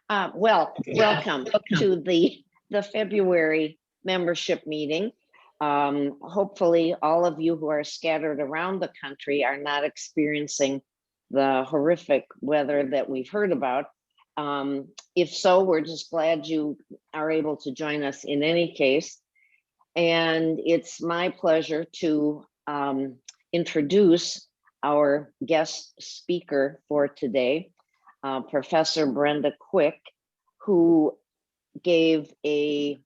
Welcome to the February membership meeting. Hopefully all of you who are scattered around the country are not experiencing the horrific weather that we've heard about. If so, we're just glad you are able to join us in any case. And it's my pleasure to introduce our guest speaker for today, Professor Brenda Quick, who gave a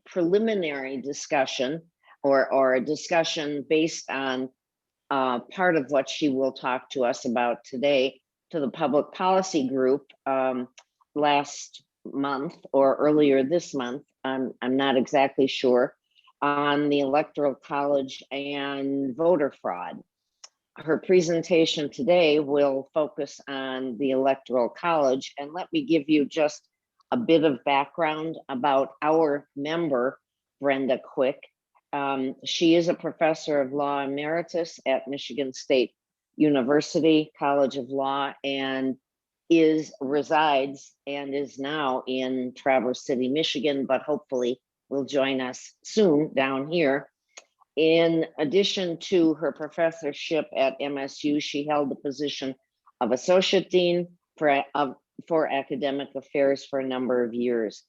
preliminary discussion or a discussion based on part of what she will talk to us about today to the public policy group last month or earlier this month. I'm not exactly sure, on the Electoral College and voter fraud. Her presentation today will focus on the Electoral College, and let me give you just a bit of background about our member, Brenda Quick. She is a professor of law emeritus at Michigan State University College of Law and resides and is now in Traverse City, Michigan, but hopefully will join us soon down here. In addition to her professorship at MSU, she held the position of Associate Dean for Academic Affairs for a number of years.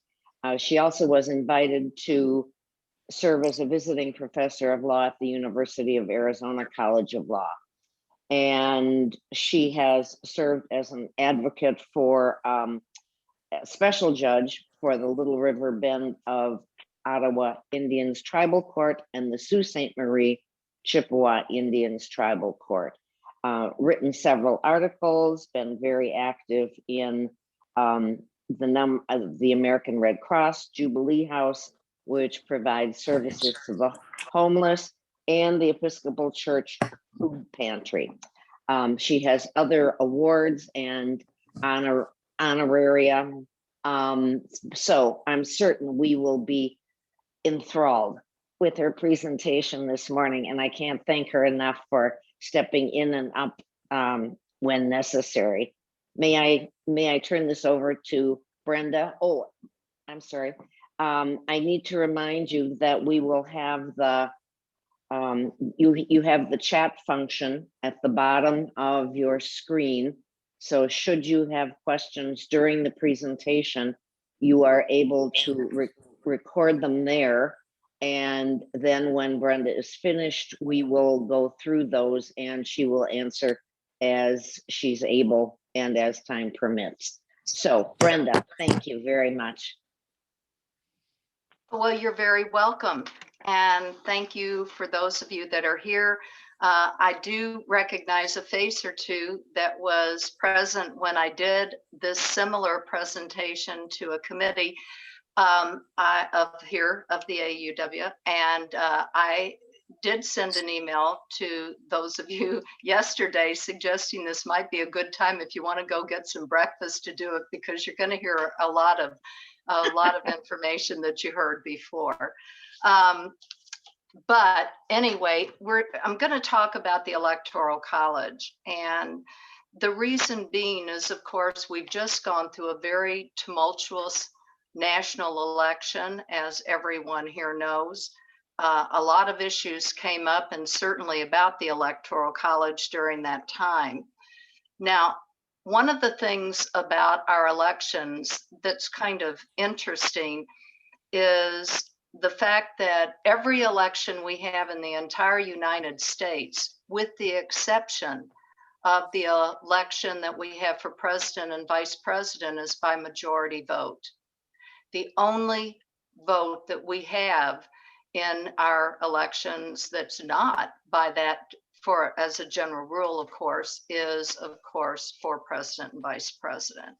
She also was invited to serve as a visiting professor of law at the University of Arizona College of Law. And she has served as an advocate for a special judge for the Little River Bend of Ottawa Indians Tribal Court and the Sault Ste. Marie Chippewa Indians Tribal Court. Written several articles, been very active in the American Red Cross Jubilee House, which provides services to the homeless, and the Episcopal Church Food Pantry. She has other awards and honoraria. So I'm certain we will be enthralled with her presentation this morning, and I can't thank her enough for stepping in and up when necessary. May I turn this over to Brenda? Oh, I'm sorry. I need to remind you that we will have the you have the chat function at the bottom of your screen. So should you have questions during the presentation, you are able to record them there. And then when Brenda is finished, we will go through those and she will answer as she's able and as time permits. So Brenda, thank you very much. Well, you're very welcome. And thank you for those of you that are here. I do recognize a face or two that was present when I did this similar presentation to a committee of the AAUW, and I did send an email to those of you yesterday suggesting this might be a good time if you want to go get some breakfast to do it, because you're going to hear a lot of information that you heard before. But anyway, I'm going to talk about the Electoral College, and the reason being is, of course, we've just gone through a very tumultuous national election, as everyone here knows. A lot of issues came up, and certainly about the Electoral College during that time. Now, one of the things about our elections that's kind of interesting is the fact that every election we have in the entire United States, with the exception of the election that we have for president and vice president, is by majority vote. The only vote that we have in our elections that's not by that, for as a general rule, of course, is of course for president and vice president.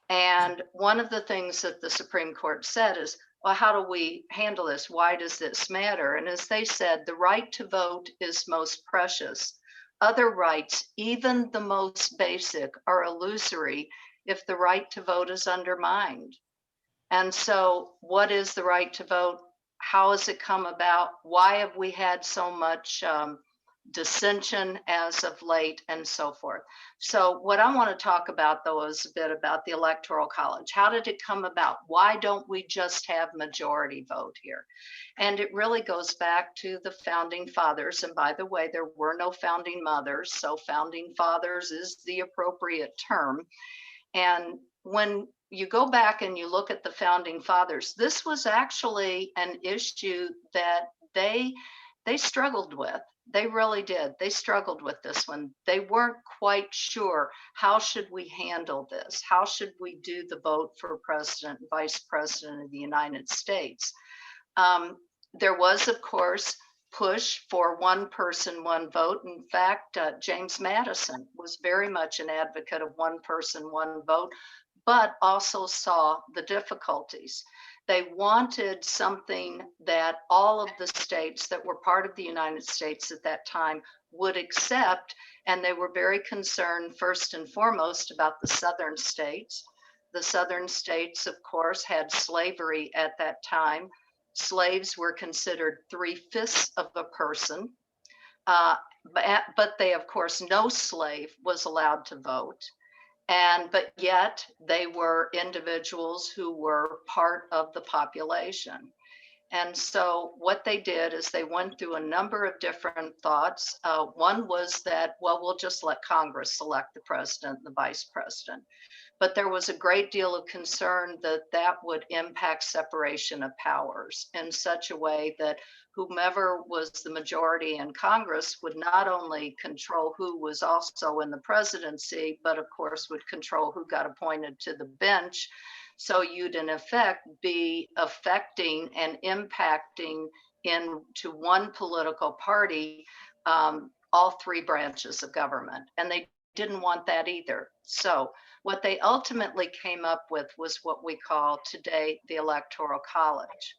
And one of the things that the Supreme Court said is, well, how do we handle this? Why does this matter? And as they said, the right to vote is most precious. Other rights, even the most basic, are illusory if the right to vote is undermined. And so what is the right to vote? How has it come about? Why have we had so much dissension as of late, and so forth. So what I want to talk about, though, is a bit about the Electoral College. How did it come about? Why don't we just have majority vote here? And it really goes back to the founding fathers. And by the way, there were no founding mothers, so founding fathers is the appropriate term. And when you go back and you look at the founding fathers, this was actually an issue that they struggled with. They really did. They struggled with this one. They weren't quite sure, how should we handle this? How should we do the vote for president and vice president of the United States? There was, of course, push for one person, one vote. In fact, James Madison was very much an advocate of one person, one vote, but also saw the difficulties. They wanted something that all of the states that were part of the United States at that time would accept, and they were very concerned, first and foremost, about the southern states. The southern states, of course, had slavery at that time. Slaves were considered 3/5 of a person, but they, of course, no slave was allowed to vote. But yet they were individuals who were part of the population. And so what they did is they went through a number of different thoughts. One was that, well, we'll just let Congress select the president and the vice president. But there was a great deal of concern that that would impact separation of powers in such a way that whomever was the majority in Congress would not only control who was also in the presidency, but of course would control who got appointed to the bench. So you'd in effect be affecting and impacting into one political party all three branches of government. And they didn't want that either. So what they ultimately came up with was what we call today the Electoral College.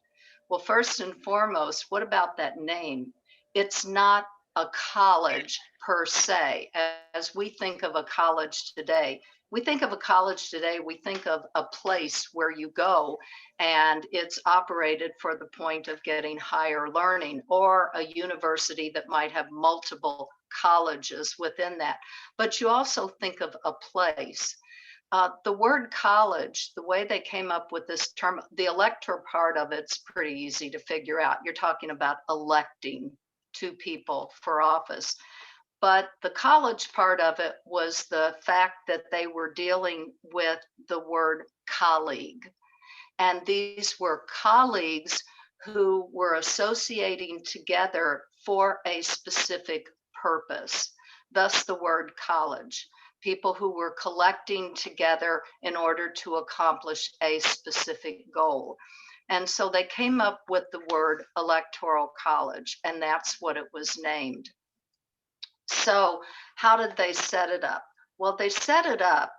Well, first and foremost, what about that name? It's not a college per se. As we think of a college today, we think of a college today, we think of a place where you go and it's operated for the point of getting higher learning, or a university that might have multiple colleges within that. But you also think of a place. The word college, the way they came up with this term, the elector part of it's pretty easy to figure out. You're talking about electing two people for office. But the college part of it was the fact that they were dealing with the word colleague. And these were colleagues who were associating together for a specific purpose, thus the word college. People who were collecting together in order to accomplish a specific goal. And so they came up with the word Electoral College, and that's what it was named. So how did they set it up? Well, they set it up,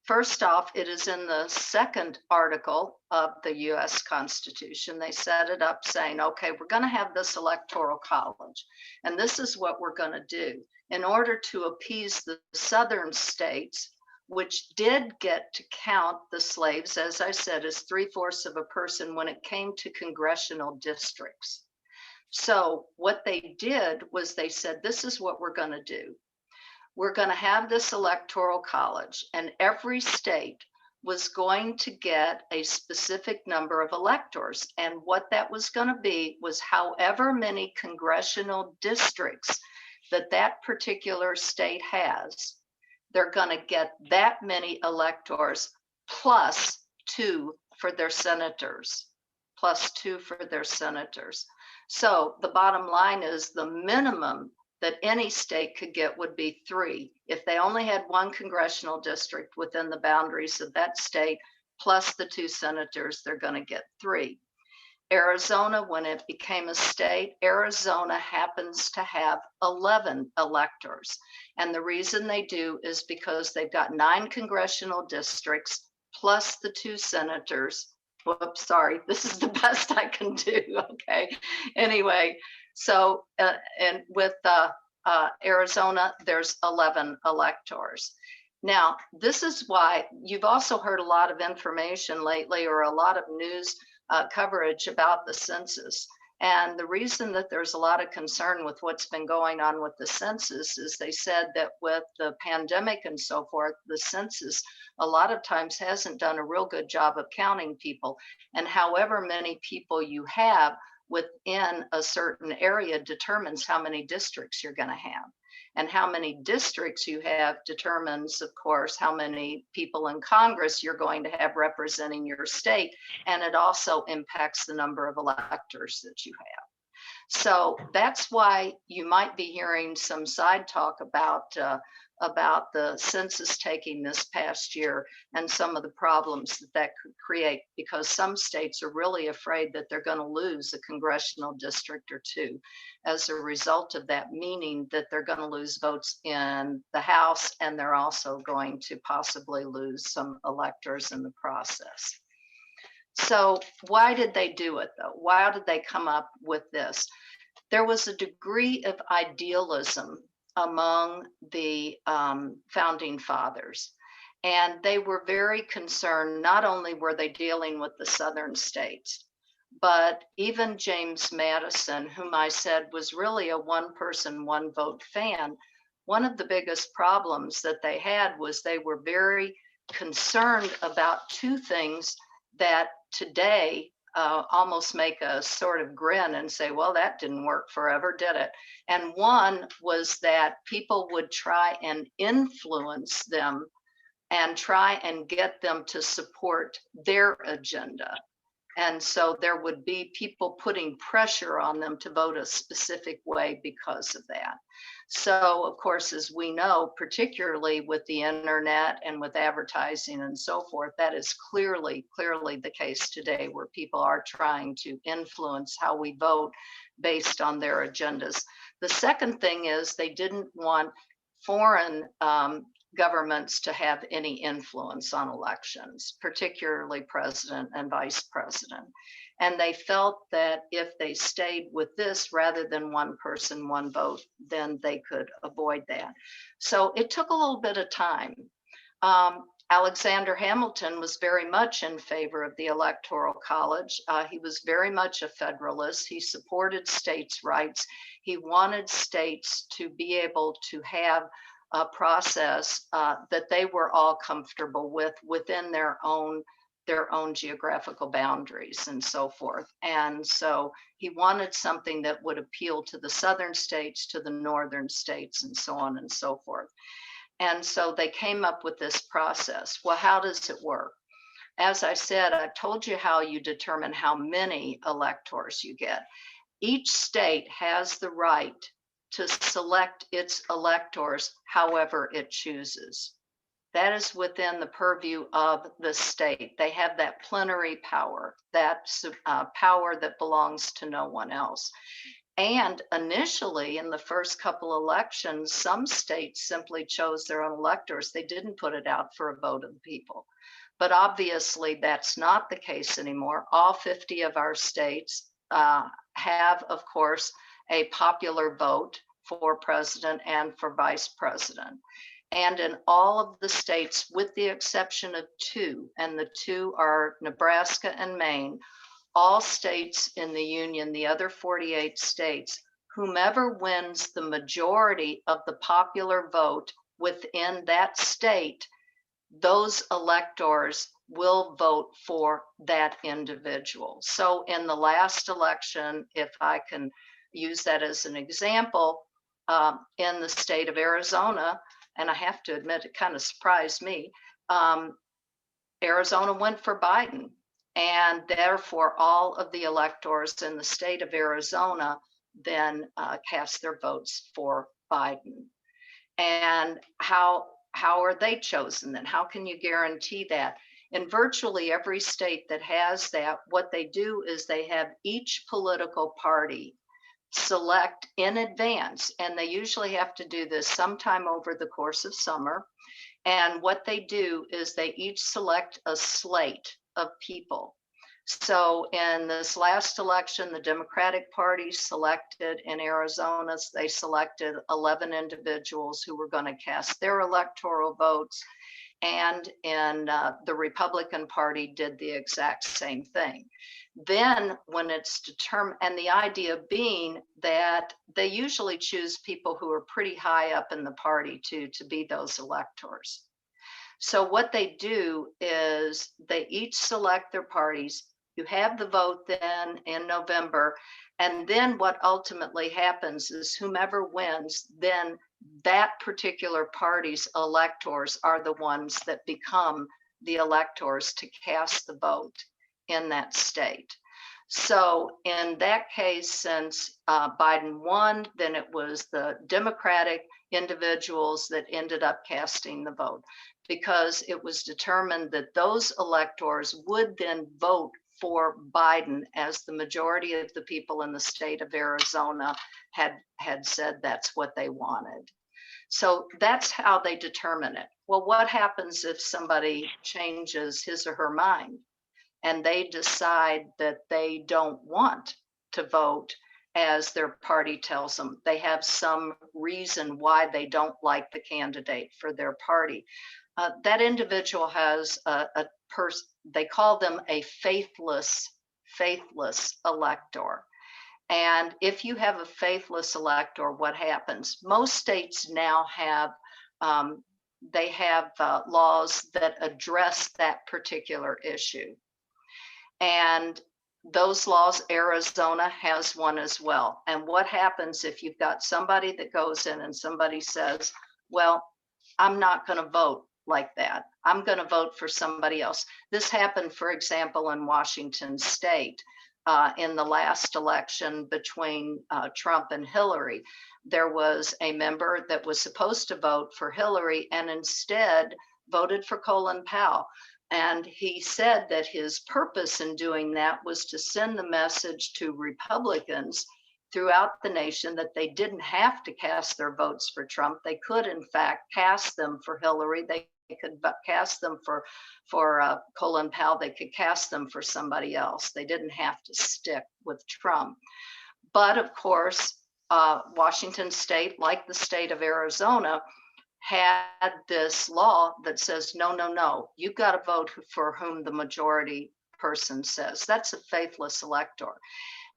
first off, it is in the second article of the US Constitution. They set it up saying, okay, we're going to have this Electoral College, and this is what we're going to do. In order to appease the southern states, which did get to count the slaves, as I said, as 3/4 of a person when it came to congressional districts. So what they did was they said, this is what we're going to do. We're going to have this Electoral College, and every state was going to get a specific number of electors. And what that was going to be was however many congressional districts that that particular state has, they're going to get that many electors plus 2 for their senators, plus 2 for their senators. So the bottom line is the minimum that any state could get would be 3. If they only had 1 congressional district within the boundaries of that state, plus the 2 senators, they're going to get 3. Arizona, when it became a state, Arizona happens to have 11 electors. And the reason they do is because they've got 9 congressional districts plus the 2 senators. Whoops, sorry, this is the best I can do, okay? Anyway, so, and with Arizona, there's 11 electors. Now, this is why you've also heard a lot of information lately, or a lot of news coverage about the census. And the reason that there's a lot of concern with what's been going on with the census is they said that with the pandemic and so forth, the census a lot of times hasn't done a real good job of counting people. And however many people you have within a certain area determines how many districts you're going to have. And how many districts you have determines, of course, how many people in Congress you're going to have representing your state. And it also impacts the number of electors that you have. So that's why you might be hearing some side talk about the census taking this past year and some of the problems that that could create, because some states are really afraid that they're going to lose a congressional district or two as a result of that, meaning that they're going to lose votes in the House and they're also going to possibly lose some electors in the process. So why did they do it though? Why did they come up with this? There was a degree of idealism among the founding fathers. And they were very concerned, not only were they dealing with the southern states, but even James Madison, whom I said was really a one person, one vote fan, one of the biggest problems that they had was they were very concerned about two things that today almost make a sort of grin and say, well, that didn't work forever, did it? And one was that people would try and influence them and try and get them to support their agenda. And so there would be people putting pressure on them to vote a specific way because of that. So, of course, as we know, particularly with the internet and with advertising and so forth, that is clearly the case today, where people are trying to influence how we vote based on their agendas. The second thing is they didn't want foreign governments to have any influence on elections, particularly president and vice president. And they felt that if they stayed with this rather than one person, one vote, then they could avoid that. So it took a little bit of time. Alexander Hamilton was very much in favor of the Electoral College. He was very much a Federalist. He supported states' rights. He wanted states to be able to have a process that they were all comfortable with within their own geographical boundaries and so forth. And so he wanted something that would appeal to the southern states, to the northern states, and so on and so forth. And so they came up with this process. Well, how does it work? As I said, I've told you how you determine how many electors you get. Each state has the right to select its electors however it chooses. That is within the purview of the state. They have that plenary power, that power that belongs to no one else. And initially, in the first couple elections, some states simply chose their own electors. They didn't put it out for a vote of the people. But obviously, that's not the case anymore. All 50 of our states have, of course, a popular vote for president and for vice president. And in all of the states, with the exception of two, and the two are Nebraska and Maine, all states in the Union, the other 48 states, whomever wins the majority of the popular vote within that state, those electors will vote for that individual. So in the last election, if I can use that as an example, in the state of Arizona, and I have to admit, it kind of surprised me, Arizona went for Biden. And therefore, all of the electors in the state of Arizona then cast their votes for Biden. And how are they chosen then? How can you guarantee that? In virtually every state that has that, what they do is they have each political party select in advance, and they usually have to do this sometime over the course of summer. And what they do is they each select a slate of people. So in this last election, the Democratic Party selected in Arizona, they selected 11 individuals who were going to cast their electoral votes. and in the Republican Party did the exact same thing. Then when it's determined, and the idea being that they usually choose people who are pretty high up in the party to be those electors. So what they do is they each select their parties. You have the vote then in November. And then what ultimately happens is whomever wins, then that particular party's electors are the ones that become the electors to cast the vote in that state. So in that case, since Biden won, then it was the Democratic individuals that ended up casting the vote, because it was determined that those electors would then vote for Biden, as the majority of the people in the state of Arizona had said that's what they wanted. So that's how they determine it. Well, what happens if somebody changes his or her mind and they decide that they don't want to vote as their party tells them? They have some reason why they don't like the candidate for their party. That individual has a person, they call them a faithless elector. And if you have a faithless elector, what happens? Most states now have they have laws that address that particular issue. And those laws, Arizona has one as well. And what happens if you've got somebody that goes in and somebody says, well, I'm not going to vote like that. I'm going to vote for somebody else. This happened, for example, in Washington State in the last election between Trump and Hillary. There was a member that was supposed to vote for Hillary and instead voted for Colin Powell. And he said that his purpose in doing that was to send the message to Republicans throughout the nation that they didn't have to cast their votes for Trump. They could, in fact, cast them for Hillary. They could cast them for Colin Powell. They could cast them for somebody else. They didn't have to stick with Trump. But of course, Washington State, like the state of Arizona, had this law that says, no, you've got to vote for whom the majority person says. That's a faithless elector.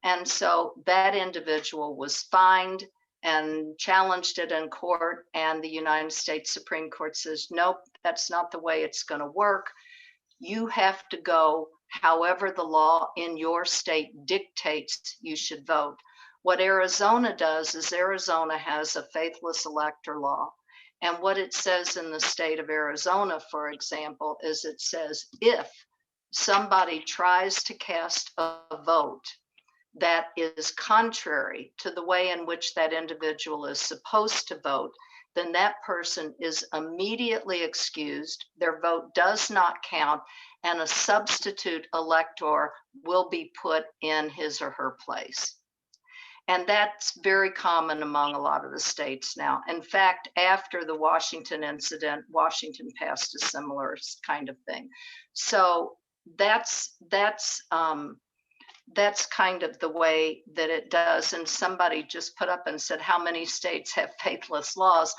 And so that individual was fined and challenged it in court. And the United States Supreme Court says, nope, that's not the way it's going to work. You have to go however the law in your state dictates you should vote. What Arizona does is Arizona has a faithless elector law. And what it says in the state of Arizona, for example, is it says if somebody tries to cast a vote that is contrary to the way in which that individual is supposed to vote, then that person is immediately excused. Their vote does not count, and a substitute elector will be put in his or her place. And that's very common among a lot of the states now. In fact, after the Washington incident, Washington passed a similar kind of thing. So that's kind of the way that it does. And somebody just put up and said, how many states have faithless laws?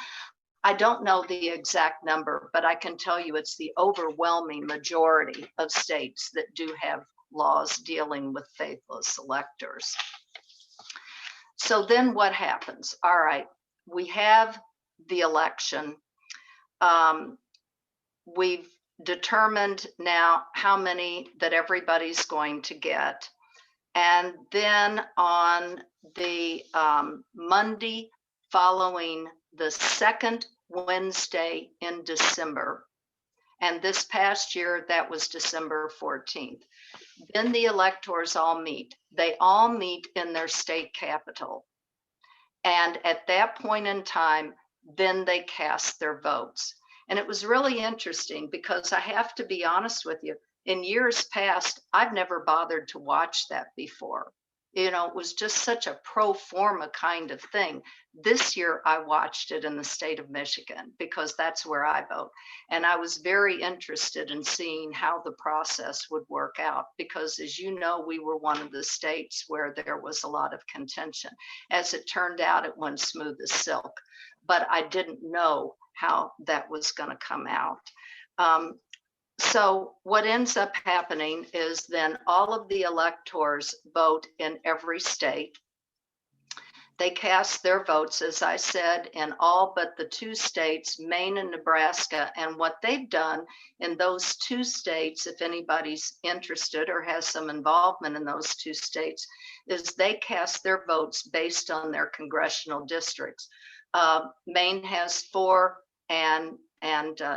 I don't know the exact number, but I can tell you it's the overwhelming majority of states that do have laws dealing with faithless electors. So then what happens? All right, we have the election. We've determined now how many that everybody's going to get. And then on the Monday following the second Wednesday in December, and this past year, that was December 14th, then the electors all meet. They all meet in their state capital. And at that point in time, then they cast their votes. And it was really interesting because I have to be honest with you, in years past, I've never bothered to watch that before. You know, it was just such a pro forma kind of thing. This year, I watched it in the state of Michigan because that's where I vote. And I was very interested in seeing how the process would work out because, as you know, we were one of the states where there was a lot of contention. As it turned out, it went smooth as silk, but I didn't know how that was going to come out. So what ends up happening is then all of the electors vote in every state. They cast their votes, as I said, in all but the two states, Maine and Nebraska. And what they've done in those two states, if anybody's interested or has some involvement in those two states, is they cast their votes based on their congressional districts. Maine has 4 and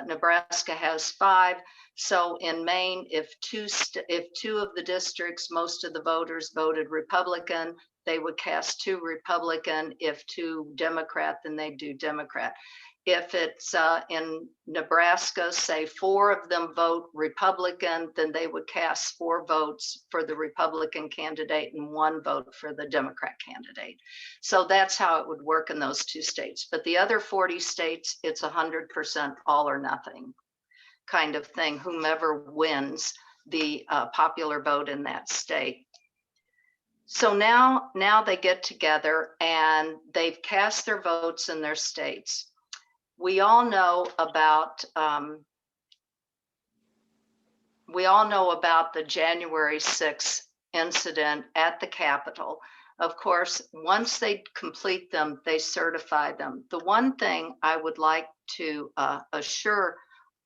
Nebraska has 5. So in Maine, if two of the districts, most of the voters voted Republican, they would cast 2 Republican. If 2 Democrat, then they do Democrat. If it's in Nebraska, say 4 of them vote Republican, then they would cast 4 votes for the Republican candidate and 1 vote for the Democrat candidate. So that's how it would work in those 2 states. But the other 40 states, it's 100% all or nothing kind of thing, whomever wins the popular vote in that state. So now they get together and they've cast their votes in their states. We all know about the January 6th incident at the Capitol. Of course, once they complete them, they certify them. The one thing I would like to assure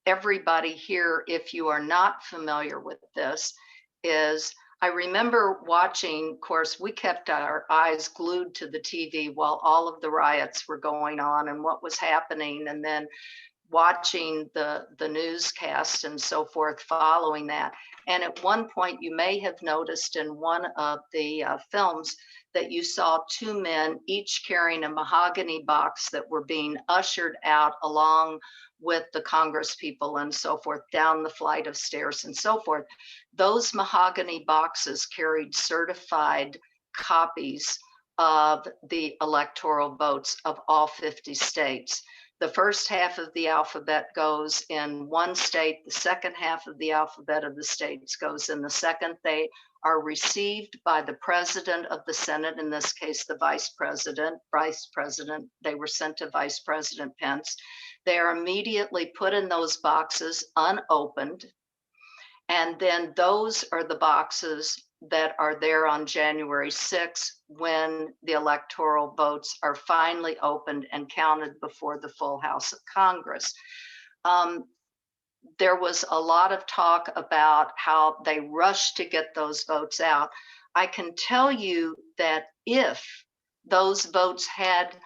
everybody here, if you are not familiar with this, is I remember watching, of course, we kept our eyes glued to the TV while all of the riots were going on and what was happening, and then watching the newscast and so forth following that. And at one point, you may have noticed in one of the films that you saw 2 men, each carrying a mahogany box that were being ushered out along with the Congress people and so forth down the flight of stairs and so forth. Those mahogany boxes carried certified copies of the electoral votes of all 50 states. The first half of the alphabet goes in one state, the second half of the alphabet of the states goes in the second. They are received by the president of the Senate, in this case, the vice president. They were sent to Vice President Pence. They are immediately put in those boxes unopened. And then those are the boxes that are there on January 6th when the electoral votes are finally opened and counted before the full House of Congress. There was a lot of talk about how they rushed to get those votes out. I can tell you that if those votes had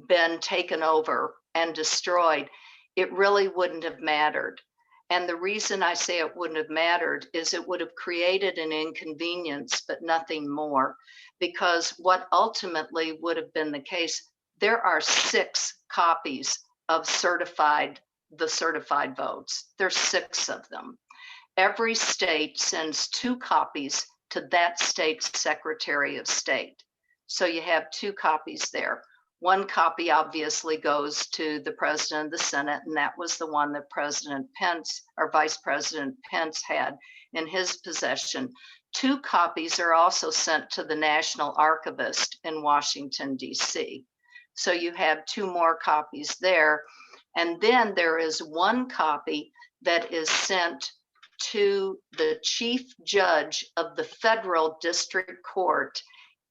been taken over and destroyed, it really wouldn't have mattered. And the reason I say it wouldn't have mattered is it would have created an inconvenience, but nothing more. Because what ultimately would have been the case, there are 6 copies of the certified votes. There's 6 of them. Every state sends 2 copies to that state's Secretary of State. So you have 2 copies there. 1 copy obviously goes to the president of the Senate, and that was the one that President Pence or Vice President Pence had in his possession. 2 copies are also sent to the National Archivist in Washington, D.C. So you have 2 more copies there. And then there is 1 copy that is sent to the chief judge of the federal district court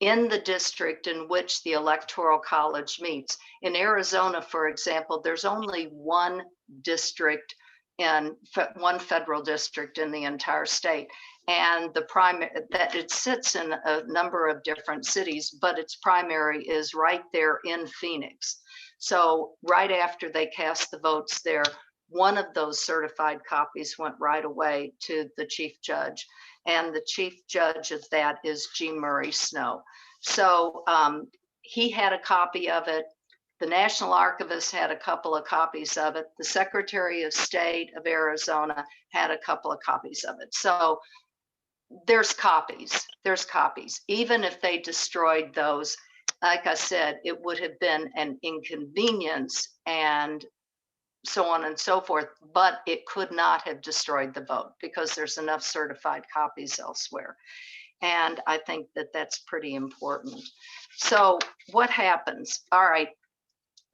in the district in which the Electoral College meets. In Arizona, for example, there's only 1 district and 1 federal district in the entire state. And that it sits in a number of different cities, but its primary is right there in Phoenix. So right after they cast the votes there, 1 of those certified copies went right away to the chief judge. And the chief judge of that is G. Murray Snow. So he had a copy of it. The National Archivist had a couple of copies of it. The Secretary of State of Arizona had a couple of copies of it. So there's copies. Even if they destroyed those, like I said, it would have been an inconvenience and so on and so forth, but it could not have destroyed the vote because there's enough certified copies elsewhere. And I think that that's pretty important. So what happens? All right,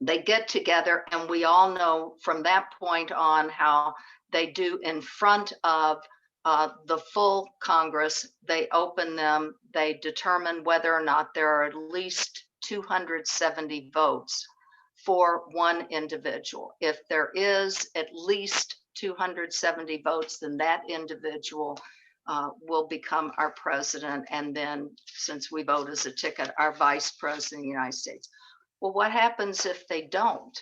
they get together, and we all know from that point on how they do in front of the full Congress. They open them, they determine whether or not there are at least 270 votes for one individual. If there is at least 270 votes, then that individual will become our president. And then, since we vote as a ticket, our vice president of the United States. Well, what happens if they don't?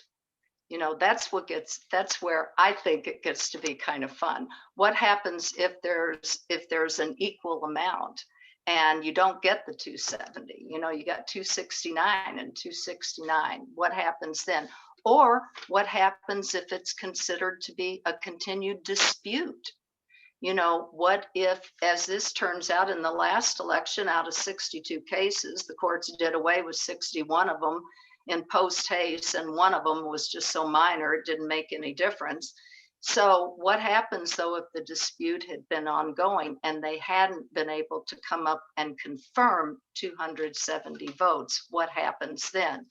You know, that's where I think it gets to be kind of fun. What happens if there's an equal amount and you don't get the 270? You know, you got 269 and 269. What happens then? Or what happens if it's considered to be a continued dispute? You know, what if, as this turns out in the last election, out of 62 cases, the courts did away with 61 of them in post haste, and one of them was just so minor it didn't make any difference. So what happens though if the dispute had been ongoing and they hadn't been able to come up and confirm 270 votes? What happens then?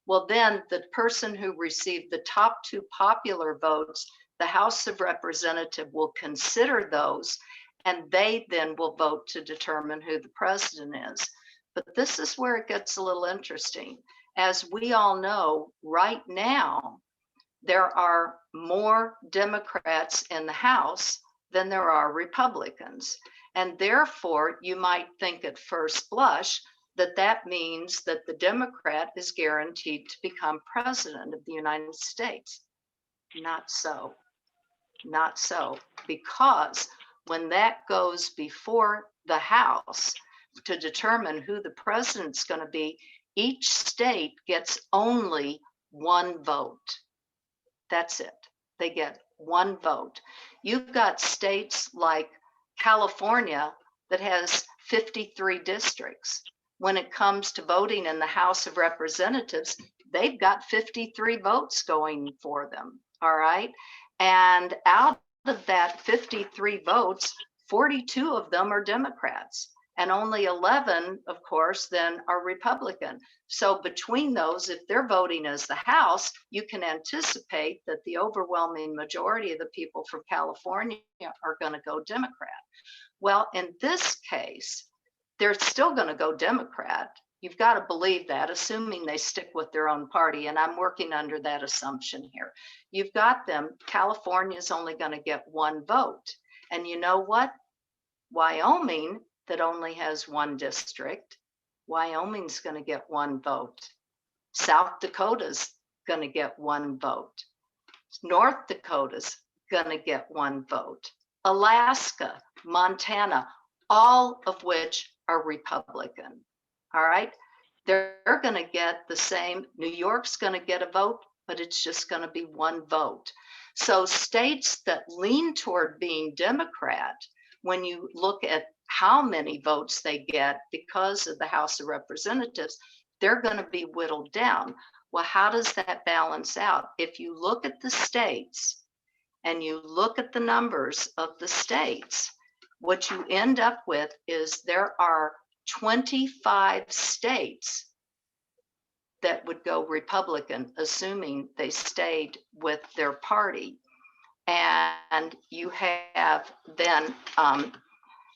Well, then the person who received the top 2 popular votes, the House of Representatives will consider those, and they then will vote to determine who the president is. But this is where it gets a little interesting. As we all know, right now, there are more Democrats in the House than there are Republicans. And therefore, you might think at first blush that that means that the Democrat is guaranteed to become president of the United States. Not so. Not so. Because when that goes before the House to determine who the president's going to be, each state gets only one vote. That's it. They get one vote. You've got states like California that has 53 districts. When it comes to voting in the House of Representatives, they've got 53 votes going for them. All right. And out of that 53 votes, 42 of them are Democrats. And only 11, of course, then are Republican. So between those, if they're voting as the House, you can anticipate that the overwhelming majority of the people from California are going to go Democrat. Well, in this case, they're still going to go Democrat. You've got to believe that, assuming they stick with their own party. And I'm working under that assumption here. You've got them. California is only going to get one vote. And you know what? Wyoming, that only has one district, Wyoming's going to get one vote. South Dakota's going to get one vote. North Dakota's going to get one vote. Alaska, Montana, all of which are Republican. All right. They're going to get the same. New York's going to get a vote, but it's just going to be one vote. So states that lean toward being Democrat, when you look at how many votes they get because of the House of Representatives, they're going to be whittled down. Well, how does that balance out? If you look at the states and you look at the numbers of the states, what you end up with is there are 25 states that would go Republican, assuming they stayed with their party. And you have then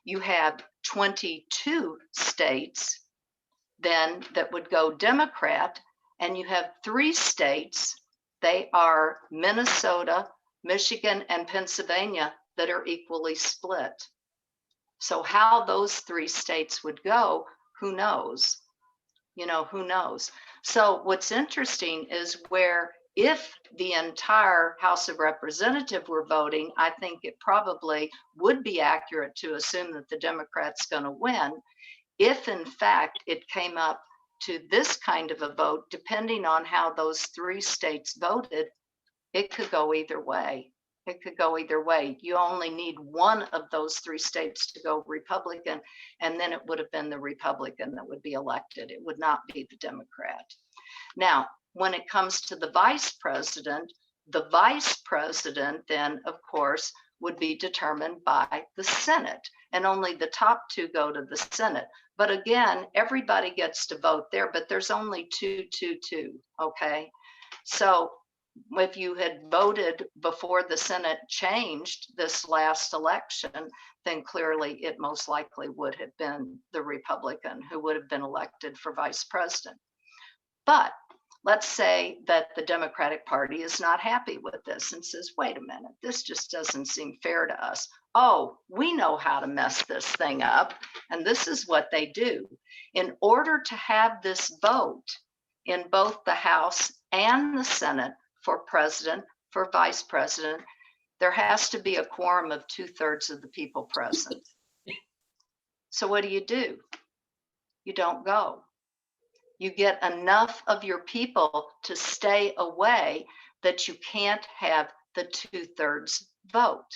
you have 22 states then that would go Democrat, and you have 3 states, they are Minnesota, Michigan, and Pennsylvania, that are equally split. So how those 3 states would go, who knows? You know, who knows? So what's interesting is where if the entire House of Representatives were voting, I think it probably would be accurate to assume that the Democrat's going to win. If in fact it came up to this kind of a vote, depending on how those 3 states voted, it could go either way. It could go either way. You only need one of those 3 states to go Republican, and then it would have been the Republican that would be elected. It would not be the Democrat. Now, when it comes to the vice president then, of course, would be determined by the Senate, and only the top 2 go to the Senate. But again, everybody gets to vote there, but there's only 2, 2, 2, okay? So if you had voted before the Senate changed this last election, then clearly it most likely would have been the Republican who would have been elected for vice president. But let's say that the Democratic Party is not happy with this and says, wait a minute, this just doesn't seem fair to us. Oh, we know how to mess this thing up. And this is what they do. In order to have this vote in both the House and the Senate for president, for vice president, there has to be a quorum of 2/3 of the people present. So what do? You don't go. You get enough of your people to stay away that you can't have the 2/3 vote.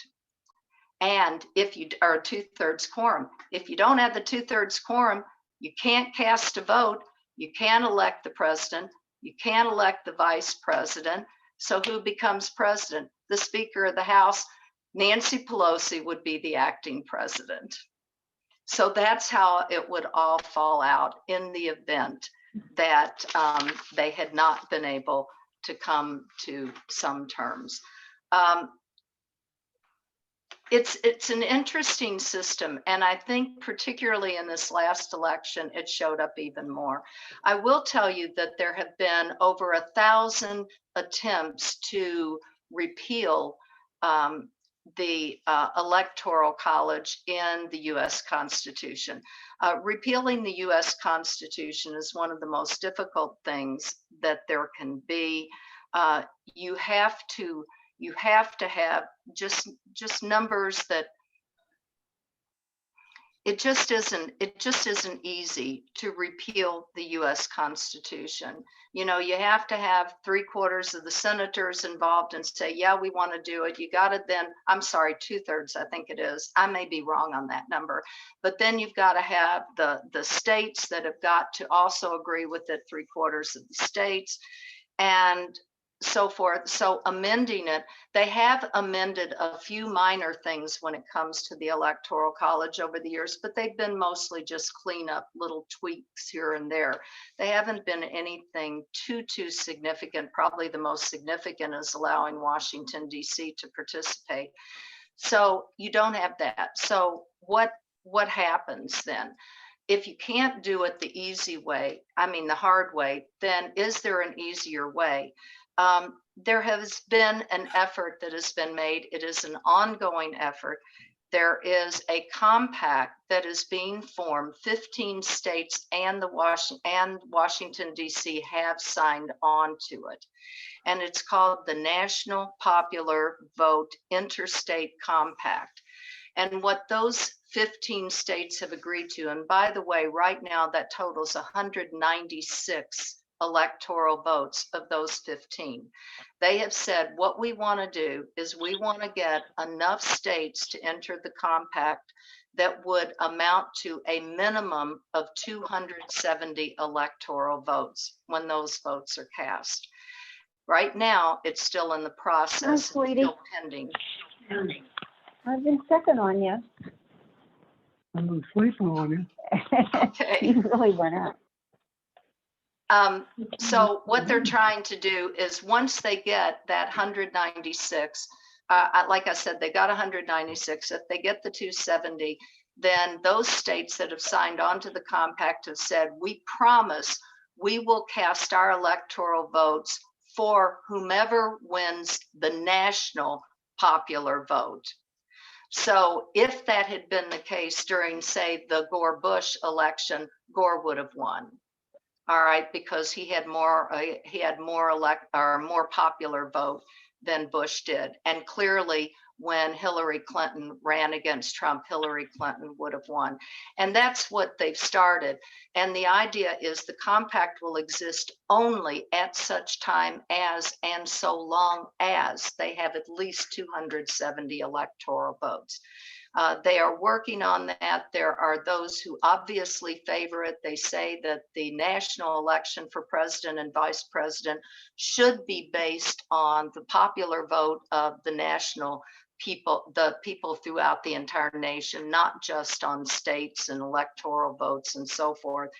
And if you are 2/3 quorum, if you don't have the 2/3 quorum, you can't cast a vote, you can't elect the president, you can't elect the vice president. So who becomes president? The Speaker of the House. Nancy Pelosi would be the acting president. So that's how it would all fall out in the event that they had not been able to come to some terms. It's an interesting system, and I think particularly in this last election, it showed up even more. I will tell you that there have been over 1,000 attempts to repeal the Electoral College in the US Constitution. Repealing the US Constitution is one of the most difficult things that there can be. You have to have just numbers that it just isn't easy to repeal the US Constitution. You know, you have to have 3/4 of the senators involved and say, yeah, we want to do it. You got to then, I'm sorry, 2/3, I think it is. I may be wrong on that number, but then you've got to have the states that have got to also agree with it, 3/4 of the states, and so forth. So amending it, they have amended a few minor things when it comes to the Electoral College over the years, but they've been mostly just clean up little tweaks here and there. They haven't been anything too significant. Probably the most significant is allowing Washington, D.C. to participate. So you don't have that. So what happens then? If you can't do it the easy way, I mean the hard way, then is there an easier way? There has been an effort that has been made. It is an ongoing effort. There is a compact that is being formed. 15 states and Washington, D.C. have signed on to it. And it's called the National Popular Vote Interstate Compact. And what those 15 states have agreed to, and by the way, right now that totals 196 electoral votes of those 15. They have said what we want to do is we want to get enough states to enter the compact that would amount to a minimum of 270 electoral votes when those votes are cast. Right now, it's still in the process, still pending. I've been checking on you. I've been sleeping on you. Okay. You really went up. So what they're trying to do is once they get that 196, like I said, they got 196. If they get the 270, then those states that have signed on to the compact have said, we promise we will cast our electoral votes for whomever wins the national popular vote. So if that had been the case during, say, the Gore-Bush election, Gore would have won. All right, because he had more popular vote than Bush did. And clearly, when Hillary Clinton ran against Trump, Hillary Clinton would have won. And that's what they've started. And the idea is the compact will exist only at such time as and so long as they have at least 270 electoral votes. They are working on that. There are those who obviously favor it. They say that the national election for president and vice president should be based on the popular vote of the national people, the people throughout the entire nation, not just on states and electoral votes and so forth.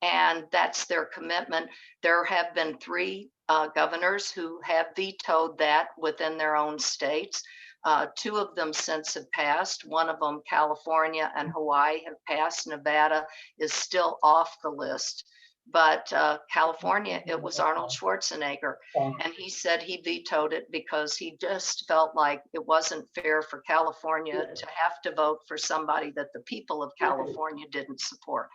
And that's their commitment. There have been 3 governors who have vetoed that within their own states. Two of them since have passed. One of them, California and Hawaii, have passed. Nevada is still off the list. But California, it was Arnold Schwarzenegger. And he said he vetoed it because he just felt like it wasn't fair for California to have to vote for somebody that the people of California didn't support.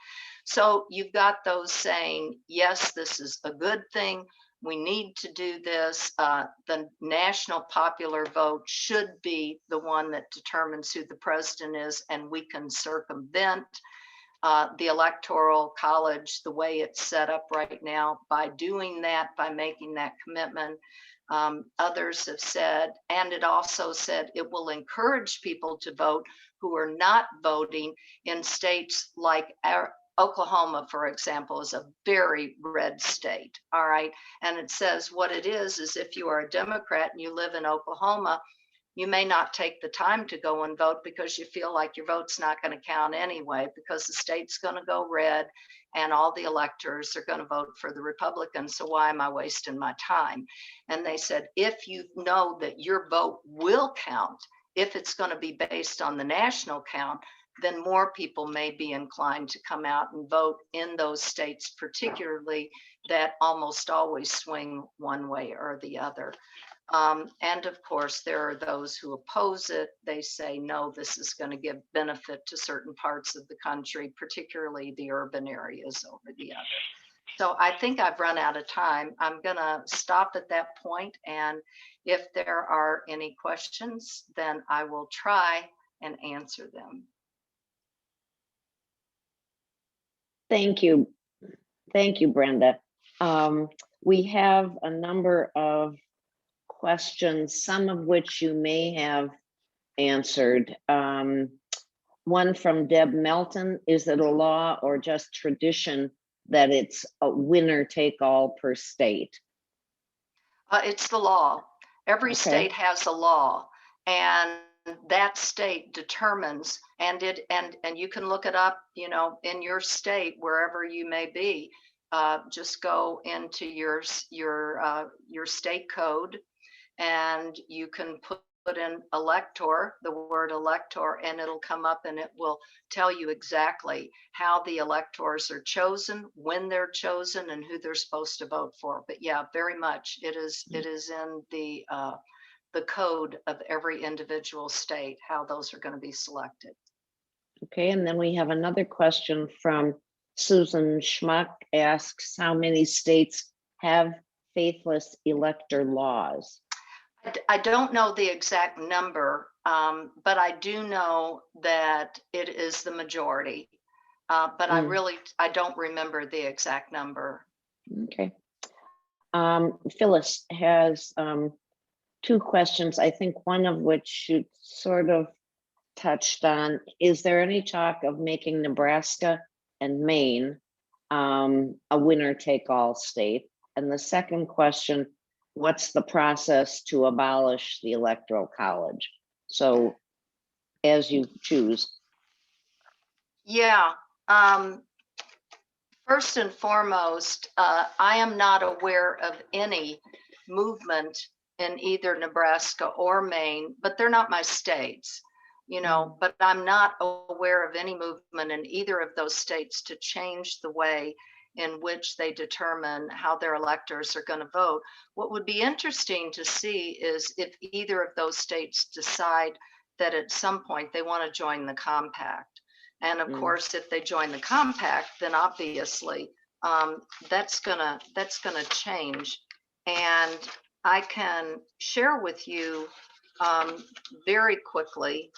So you've got those saying, yes, this is a good thing. We need to do this. The national popular vote should be the one that determines who the president is, and we can circumvent the Electoral College the way it's set up right now by doing that, by making that commitment. Others have said, and it also said it will encourage people to vote who are not voting in states like Oklahoma, for example, is a very red state. All right. And it says what it is if you are a Democrat and you live in Oklahoma, you may not take the time to go and vote because you feel like your vote's not going to count anyway, because the state's going to go red and all the electors are going to vote for the Republicans. So why am I wasting my time? And they said, if you know that your vote will count, if it's going to be based on the national count, then more people may be inclined to come out and vote in those states, particularly that almost always swing one way or the other. And of course, there are those who oppose it. They say, no, this is going to give benefit to certain parts of the country, particularly the urban areas over the other. So I think I've run out of time. I'm going to stop at that point. And if there are any questions, then I will try and answer them. Thank you. Thank you, Brenda. We have a number of questions, some of which you may have answered. One from Deb Melton: is it a law or just tradition that it's a winner take all per state? It's the law. Every Okay. state has a law, and that state determines, and you can look it up, you know, in your state, wherever you may be. Just go into your state code, and you can put in elector, the word elector, and it'll come up and it will tell you exactly how the electors are chosen, when they're chosen, and who they're supposed to vote for. But yeah, very much it is in the code of every individual state, how those are going to be selected. Okay, and then we have another question from Susan Schmuck, asks how many states have faithless elector laws? I don't know the exact number, but I do know that it is the majority. But I don't remember the exact number. Okay. Phyllis has two questions, I think one of which you sort of touched on. Is there any talk of making Nebraska and Maine a winner take all state? And the second question, what's the process to abolish the Electoral College? So as you choose. Yeah. First and foremost, I am not aware of any movement in either Nebraska or Maine, but they're not my states, you know, but I'm not aware of any movement in either of those states to change the way in which they determine how their electors are going to vote. What would be interesting to see is if either of those states decide that at some point they want to join the compact. And of course, if they join the compact, then obviously that's gonna change. And I can share with you very quickly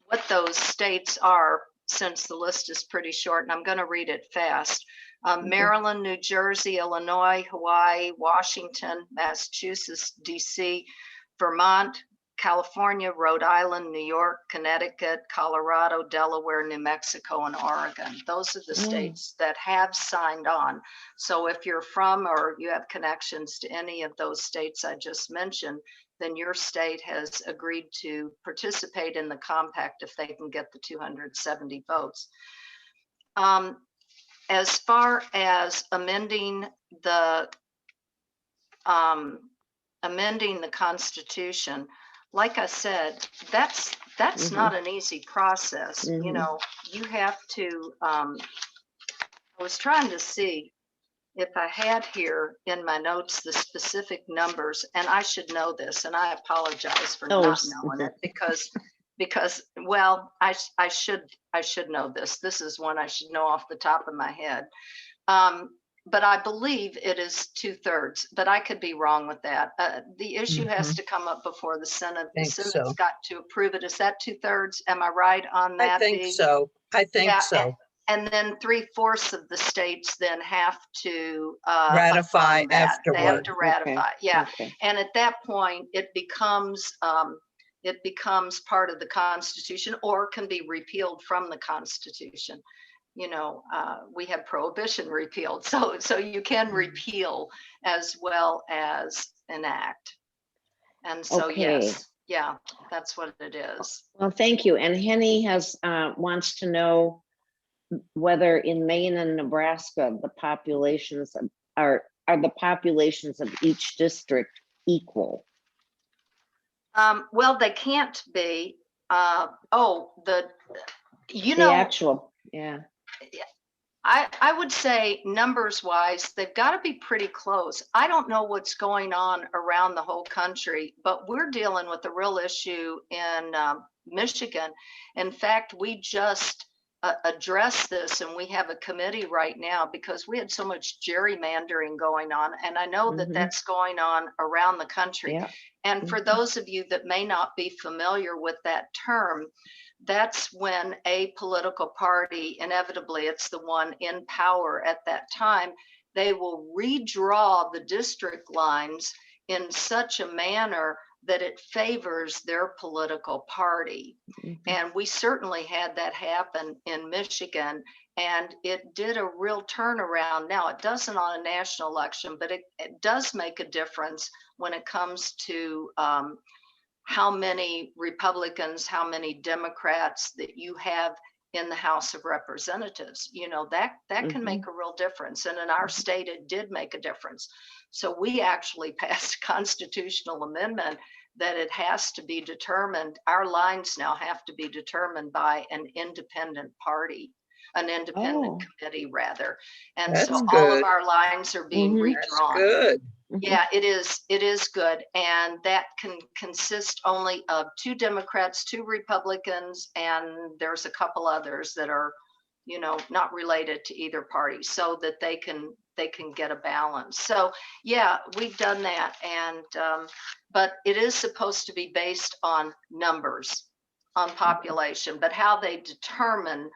what those states are, since the list is pretty short, and I'm going to read it fast. Maryland, New Jersey, Illinois, Hawaii, Washington, Massachusetts, DC, Vermont, California, Rhode Island, New York, Connecticut, Colorado, Delaware, New Mexico, and Oregon. Those are the states that have signed on. So if you're from or you have connections to any of those states I just mentioned, then your state has agreed to participate in the compact if they can get the 270 votes. as far as amending the Constitution, like I said, that's Mhm. not an easy process. You Mhm. know, you have to, I was trying to see if I had here in my notes the specific numbers, and I should know this, and I apologize for Oh, not knowing it because well, I should know this. This is one I should know off the top of my head. But I believe it is 2/3, but I could be wrong with that. The issue has to come up before the Senate. The Think Senate's so. got to approve it. Is that 2/3? Am I right on I that? think Dee? so. I think Yeah, so. and then 3/4 of the states then have to Ratify affirm that. They have afterward. to Okay. ratify. Yeah, Okay. and at that point, it becomes part of the Constitution, or can be repealed from the Constitution. You know, we have prohibition repealed, so you can repeal as well as enact. And so, Okay. yes, yeah, that's what it is. Well, thank you. And Henny wants to know whether in Maine and Nebraska, the populations are the populations of each district equal? Well, they can't be. You The know, actual, yeah. I would say numbers wise, they've got to be pretty close. I don't know what's going on around the whole country, but we're dealing with a real issue in Michigan. In fact, we just addressed this, and we have a committee right now because we had so much gerrymandering going on. And I know that Mhm. that's going on around the country. Yeah. And for those of you that may not be familiar with that term, that's when a political party, inevitably it's the one in power at that time, they will redraw the district lines in such a manner that it favors their political party. Mhm. And we certainly had that happen in Michigan, and it did a real turnaround. Now, it doesn't on a national election, but it does make a difference when it comes to how many Republicans, how many Democrats that you have in the House of Representatives. You know, that can make a real difference. And in our state, it did make a difference. So we actually passed a constitutional amendment that it has to be determined, our lines now have to be determined by an independent party, an independent committee rather. And That's so all of good. our lines are being Mhm. That's redrawn. good. Yeah, it is good. And that can consist only of 2 Democrats, 2 Republicans, and there's a couple others that are, you know, not related to either party, so that they can get a balance. So yeah, we've done that. And but it is supposed to be based on numbers, on population, but how they determine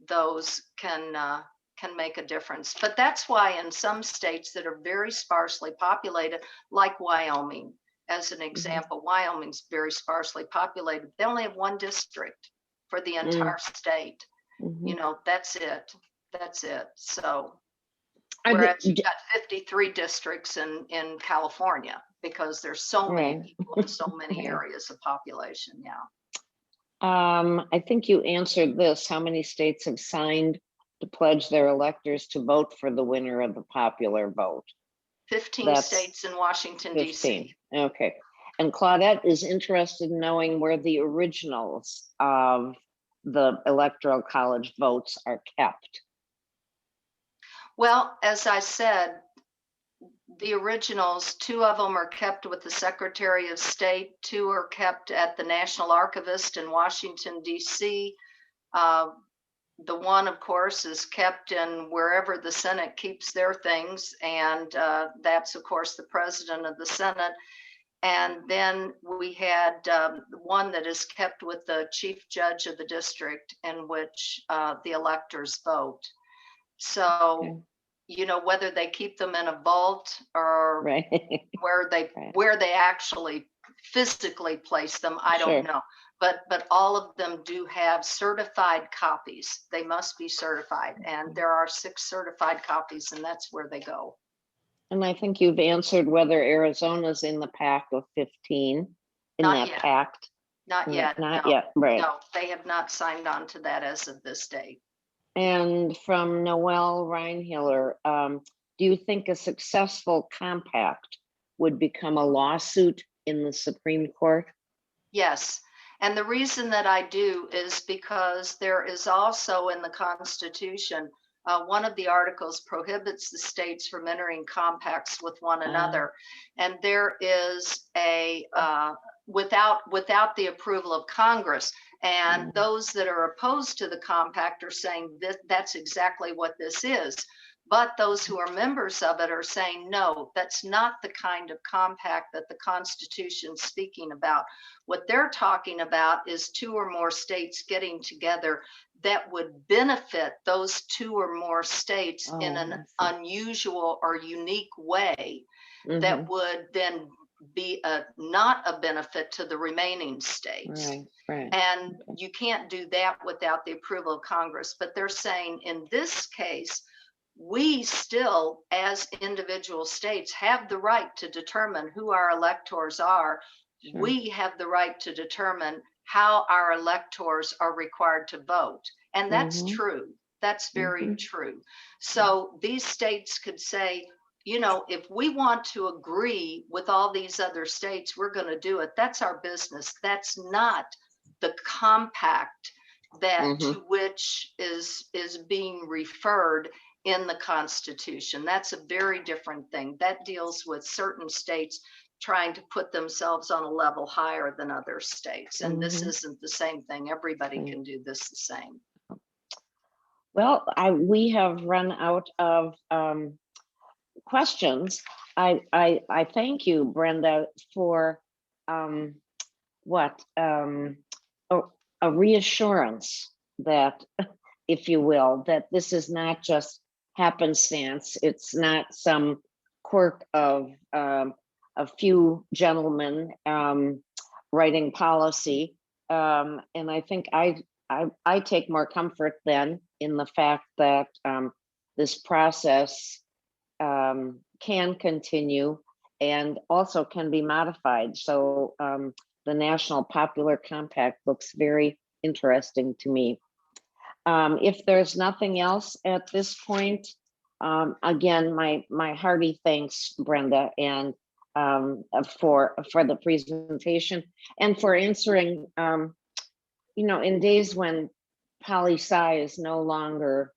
those can make a difference. But that's why in some states that are very sparsely populated, like Wyoming, as an example, Wyoming's very sparsely populated. They only have 1 district for the entire state. You know, that's it. That's it. So, whereas you've got 53 districts in California, because there's so many people in so many areas of population. Yeah. I think you answered this. How many states have signed to pledge their electors to vote for the winner of the popular vote? 15 That's states in Washington, 15. D.C. Okay. And Claudette is interested in knowing where the originals of the Electoral College votes are kept. Well, as I said, the originals, 2 of them are kept with the Secretary of State, 2 are kept at the National Archivist in Washington, D.C. The one, of course, is kept in wherever the Senate keeps their things, and that's, of course, the President of the Senate. And then we had one that is kept with the Chief Judge of the district, in which the electors vote. So, you know, whether they keep them in a vault or where they actually physically place them, I don't know. But all of them do have certified copies. They must be certified, and there are 6 certified copies, and that's where they go. And I think you've answered whether Arizona's in the pack of 15, in Not that yet. pact. Not yet. Not No. yet, right. No, they have not signed on to that as of this date. And from Noel Reinhiller, do you think a successful compact would become a lawsuit in the Supreme Court? Yes. And the reason that I do is because there is also in the Constitution, one of the articles prohibits the states from entering compacts with one another. And there is a, without the approval of Congress. And those that are opposed to the compact are saying that that's exactly what this is. But those who are members of it are saying, no, that's not the kind of compact that the Constitution's speaking about. What they're talking about is 2 or more states getting together that would benefit those 2 or more states in an unusual or unique way that would then be not a benefit to the remaining states. Right. And you can't do that without the approval of Congress. But they're saying in this case, we still, as individual states, have the right to determine who our electors are. Sure. We have the right to determine how our electors are required to vote. And that's true. That's very true. So these states could say, you know, if we want to agree with all these other states, we're going to do it. That's our business. That's not the compact that to which is being referred in the Constitution. That's a very different thing. That deals with certain states trying to put themselves on a level higher than other states. And this isn't the same thing. Everybody can do this the same. Well, we have run out of questions. I thank you, Brenda, for a reassurance that, if you will, that this is not just happenstance. It's not some quirk of a few gentlemen writing policy. And I think I take more comfort then in the fact that this process can continue and also can be modified. So the National Popular Compact looks very interesting to me. If there's nothing else at this point, again, my hearty thanks, Brenda, and for the presentation and for answering, you know, in days when poli-sci is no longer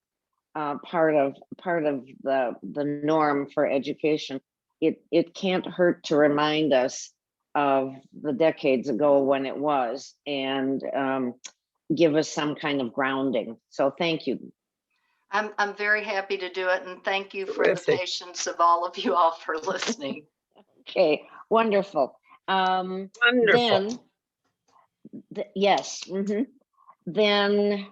part of the norm for education, it can't hurt to remind us of the decades ago when it was, and give us some kind of grounding. So thank you. I'm very happy to do it, and thank you for Terrific. the patience of all of you all for listening. Okay, wonderful. Wonderful. Then, yes. Then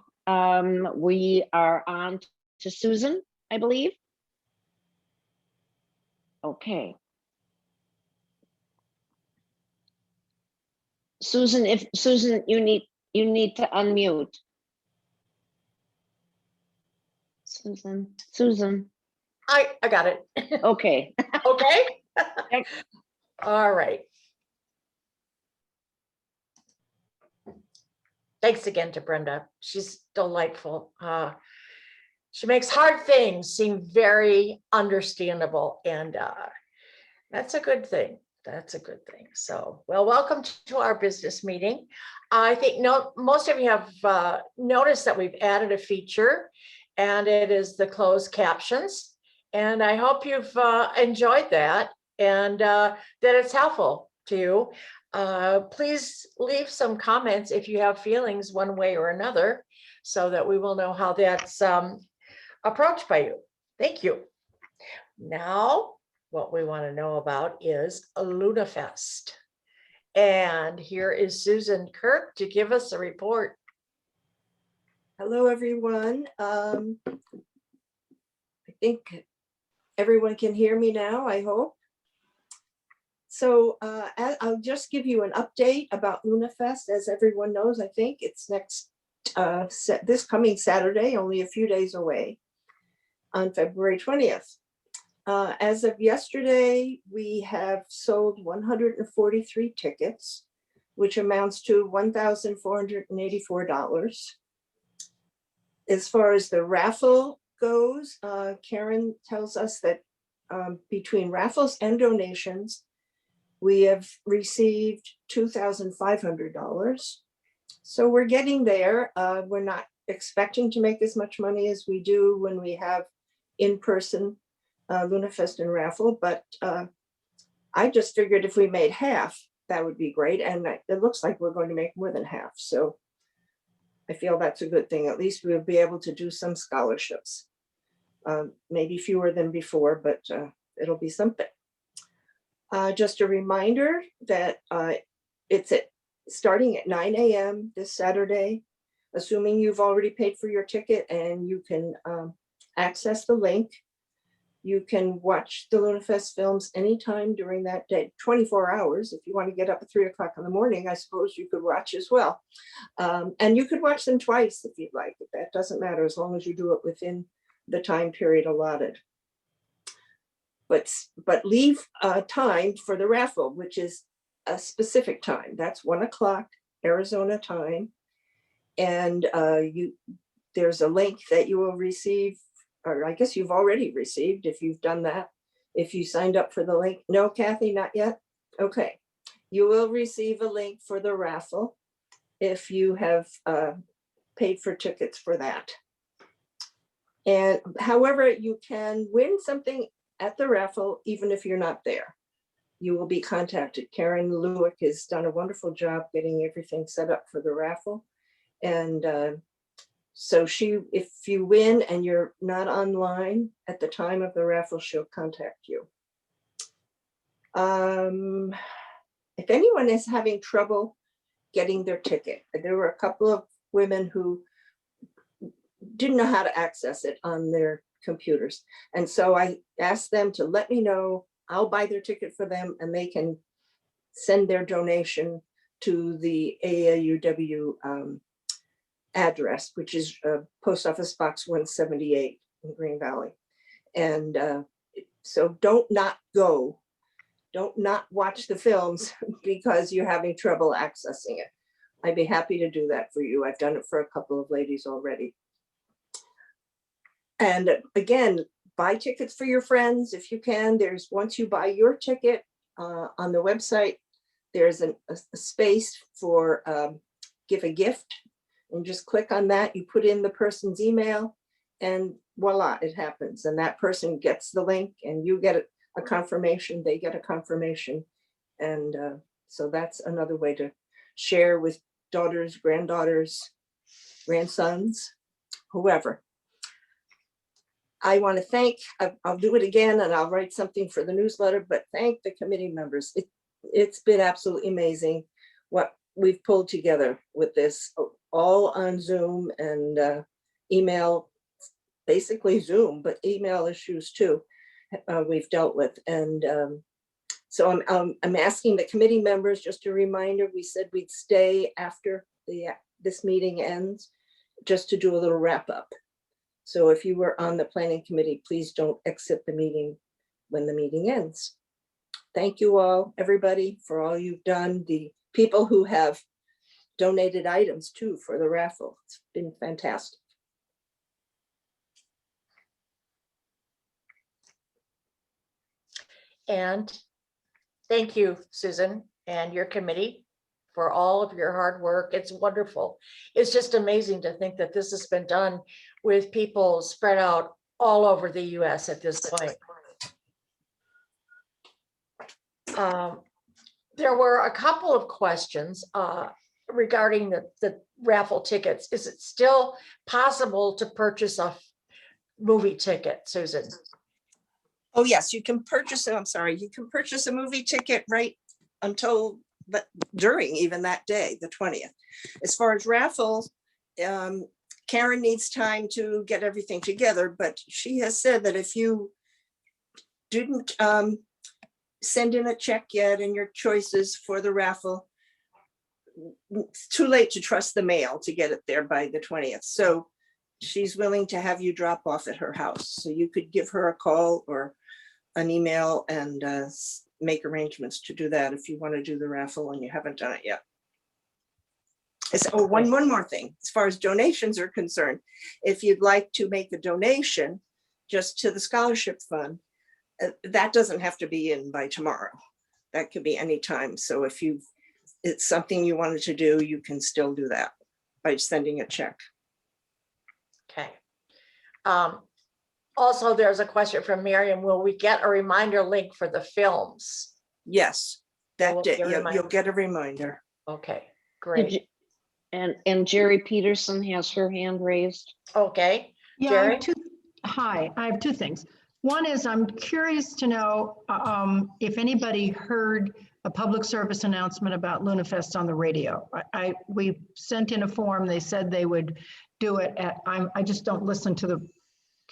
we are on to Susan, I believe. Okay. Susan, you need to unmute. Susan. I got it. Okay. Okay. All right. Thanks again to Brenda. She's delightful. She makes hard things seem very understandable, and that's a good thing. That's a good thing. So, well, welcome to our business meeting. I think most of you have noticed that we've added a feature, and it is the closed captions. And I hope you've enjoyed that, and that it's helpful to you. Please leave some comments if you have feelings one way or another, so that we will know how that's approached by you. Thank you. Now, what we want to know about is LunaFest. And here is Susan Kirk to give us a report. Hello, everyone. I think everyone can hear me now, I hope. So I'll just give you an update about LunaFest. As everyone knows, I think it's this coming Saturday, only a few days away, on February 20th. As of yesterday, we have sold 143 tickets, which amounts to $1,484. As far as the raffle goes, Karen tells us that between raffles and donations, we have received $2,500. So we're getting there. We're not expecting to make as much money as we do when we have in-person LunaFest and raffle, but I just figured if we made half, that would be great. And it looks like we're going to make more than half. So I feel that's a good thing. At least we'll be able to do some scholarships. Maybe fewer than before, but it'll be something. Just a reminder that it's starting at 9 a.m. this Saturday, assuming you've already paid for your ticket and you can access the link. You can watch the LunaFest films anytime during that day, 24 hours. If you want to get up at 3 o'clock in the morning, I suppose you could watch as well. And you could watch them twice if you'd like. That doesn't matter as long as you do it within the time period allotted. But leave time for the raffle, which is a specific time. That's 1 o'clock Arizona time. And there's a link that you will receive, or I guess you've already received if you've done that. If you signed up for the link. No, Kathy, not yet? Okay. You will receive a link for the raffle if you have paid for tickets for that. And however, you can win something at the raffle, even if you're not there. You will be contacted. Karen Lewick has done a wonderful job getting everything set up for the raffle. And so if you win and you're not online at the time of the raffle, she'll contact you. If anyone is having trouble getting their ticket, there were a couple of women who didn't know how to access it on their computers. And so I asked them to let me know. I'll buy their ticket for them and they can send their donation to the AAUW address, which is Post Office Box 178 in Green Valley. And so don't not watch the films because you're having trouble accessing it. I'd be happy to do that for you. I've done it for a couple of ladies already. And again, buy tickets for your friends if you can. Once you buy your ticket on the website, there's a space for give a gift. And just click on that. You put in the person's email and voila, it happens. And that person gets the link and you get a confirmation, they get a confirmation. And so that's another way to share with daughters, granddaughters, grandsons, whoever. I want to thank, I'll do it again and I'll write something for the newsletter, but thank the committee members. It's been absolutely amazing what we've pulled together with this, all on Zoom and email, basically Zoom, but email issues too, we've dealt with. And so I'm asking the committee members, just a reminder, we said we'd stay after this meeting ends, just to do a little wrap up. So if you were on the planning committee, please don't exit the meeting when the meeting ends. Thank you all, everybody, for all you've done. The people who have donated items too for the raffle. It's been fantastic. And thank you, Susan, and your committee for all of your hard work. It's wonderful. It's just amazing to think that this has been done with people spread out all over the US at this point. There were a couple of questions regarding the raffle tickets. Is it still possible to purchase a movie ticket, Susan? Oh, yes, you can purchase it. I'm sorry, you can purchase a movie ticket right until, but during even that day, the 20th. As far as raffles, Karen needs time to get everything together, but she has said that if you didn't send in a check yet and your choices for the raffle, it's too late to trust the mail to get it there by the 20th. So she's willing to have you drop off at her house. So you could give her a call or an email and make arrangements to do that if you want to do the raffle and you haven't done it yet. Oh, one more thing, as far as donations are concerned, if you'd like to make a donation just to the scholarship fund, that doesn't have to be in by tomorrow. That could be any time. So if it's something you wanted to do, you can still do that by sending a check. Okay. Also, there's a question from Miriam. Will we get a reminder link for the films? Yes, There will that day, be a reminder. you'll get a reminder. Okay, Did great. you- And Jerry Peterson has her hand raised. Okay, Yeah, Jerry? Hi, I have two things. One is I'm curious to know if anybody heard a public service announcement about LunaFest on the radio. We sent in a form, they said they would do it I just don't listen to the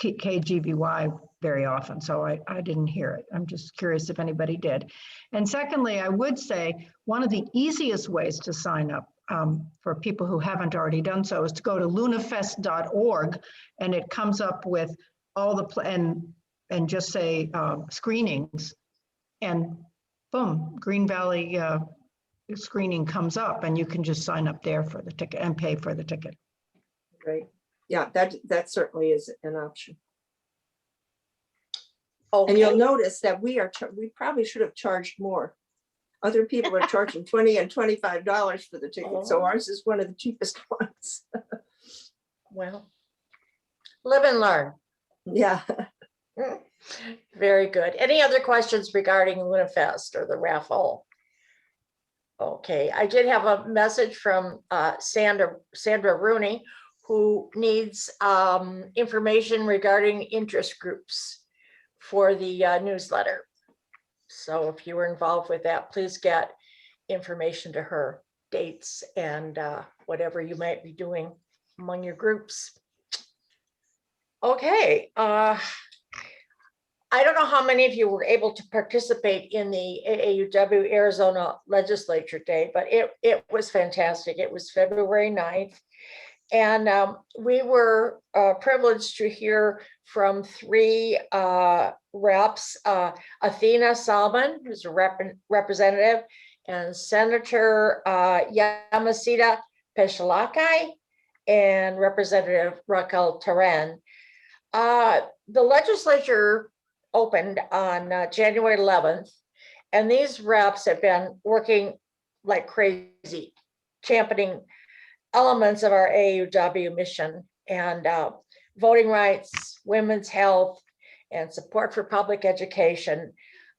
KGVY very often, so I didn't hear it. I'm just curious if anybody did. And secondly, I would say one of the easiest ways to sign up for people who haven't already done so is to go to lunafest.org, and it comes up with all the and just say screenings, and boom, Green Valley screening comes up, and you can just sign up there for the ticket and pay for the ticket. Right. Yeah, that certainly is an option. And you'll Okay, notice that we probably should have charged more. Other people are charging $20 and $25 for the ticket. So Oh. ours is one of the cheapest ones. well, live and learn. Yeah. Very good. Any other questions regarding LunaFest or the raffle? Okay, I did have a message from Sandra Rooney, who needs information regarding interest groups for the newsletter. So if you were involved with that, please get information to her, dates and whatever you might be doing among your groups. Okay, I don't know how many of you were able to participate in the AAUW Arizona Legislature Day, but it was fantastic. It was February 9th. And we were privileged to hear from three reps, Athena Salmon, who's a representative, and Senator Yamashita Peshalaki, and Representative Raquel Terran. The legislature opened on January 11th, and these reps have been working like crazy, championing elements of our AAUW mission, and voting rights, women's health, and support for public education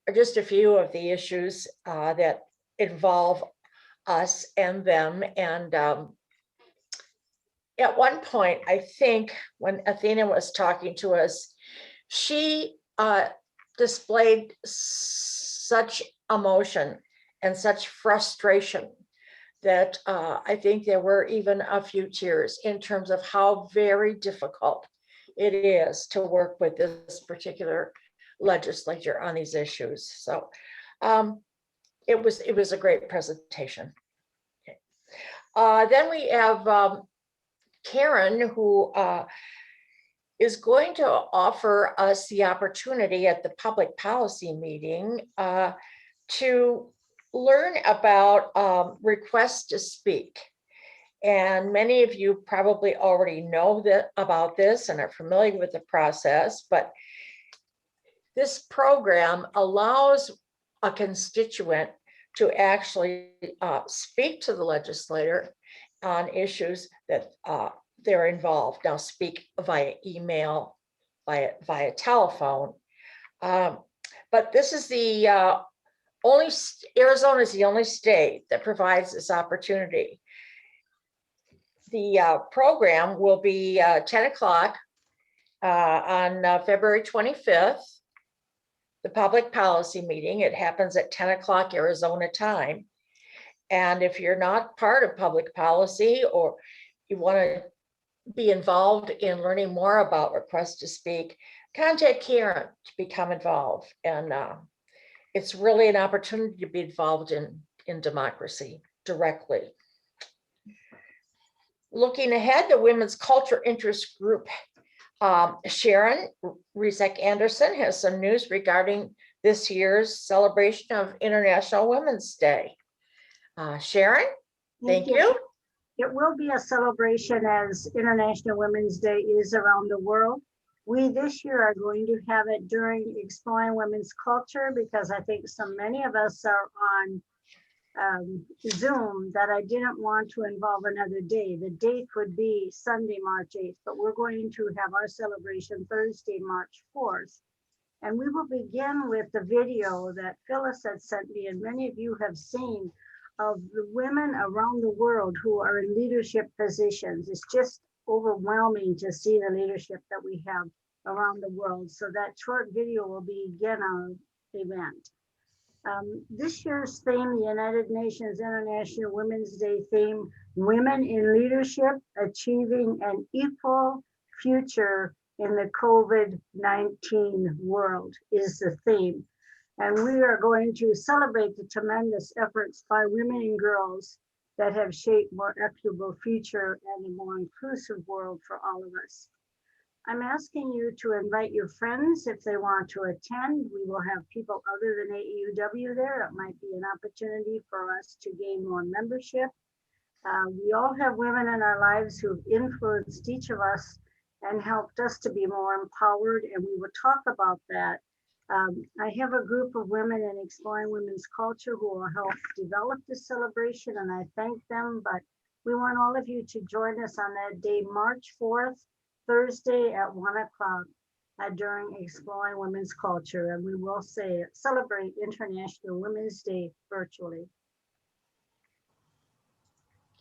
are just a few of the issues that involve us and them. And at one point, I think when Athena was talking to us, she displayed such emotion and such frustration that I think there were even a few tears in terms of how very difficult it is to work with this particular legislature on these issues. So it was a great presentation. Okay. Then we have Karen, who is going to offer us the opportunity at the public policy meeting to learn about requests to speak. And many of you probably already know about this and are familiar with the process, but this program allows a constituent to actually speak to the legislator on issues that they're involved. Now, speak via email, via telephone. But this is the Arizona is the only state that provides this opportunity. The program will be 10 o'clock on February 25th, the public policy meeting. It happens at 10 o'clock Arizona time. And if you're not part of public policy, or you want to be involved in learning more about requests to speak, contact Karen to become involved. And it's really an opportunity to be involved in democracy directly. Looking ahead, the Women's Culture Interest Group, Sharon Rizek Anderson, has some news regarding this year's celebration of International Women's Day. Sharon, thank you. it will be a celebration as International Women's Day is around the world. We this year are going to have it during Exploring Women's Culture because I think so many of us are on Zoom that I didn't want to involve another day. The date would be Sunday, March 8th, but we're going to have our celebration Thursday, March 4th. And we will begin with the video that Phyllis had sent me, and many of you have seen, of the women around the world who are in leadership positions. It's just overwhelming to see the leadership that we have around the world. So that short video will begin our event. This year's theme, the United Nations International Women's Day theme, Women in Leadership, Achieving an Equal Future in the COVID-19 World is the theme. And we are going to celebrate the tremendous efforts by women and girls that have shaped more equitable future and a more inclusive world for all of us. I'm asking you to invite your friends if they want to attend. We will have people other than AAUW there. It might be an opportunity for us to gain more membership. We all have women in our lives who've influenced each of us and helped us to be more empowered, and we will talk about that. I have a group of women in Exploring Women's Culture who will help develop this celebration, and I thank them, but we want all of you to join us on that day, March 4th, Thursday at 1 o'clock during Exploring Women's Culture, and we will celebrate International Women's Day virtually.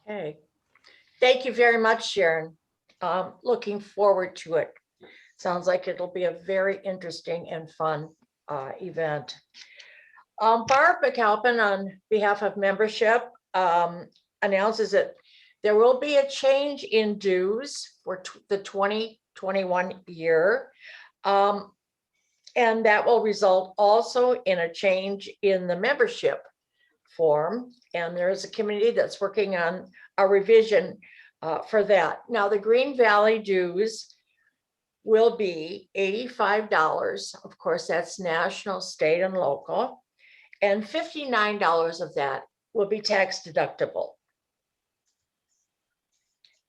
Okay. Thank you very much, Sharon. Looking forward to it. Sounds like it'll be a very interesting and fun event. Barb McAlpin, on behalf of membership, announces that there will be a change in dues for the 2021 year. And that will result also in a change in the membership form. And there is a committee that's working on a revision for that. Now, the Green Valley dues will be $85. Of course, that's national, state, and local. And $59 of that will be tax deductible.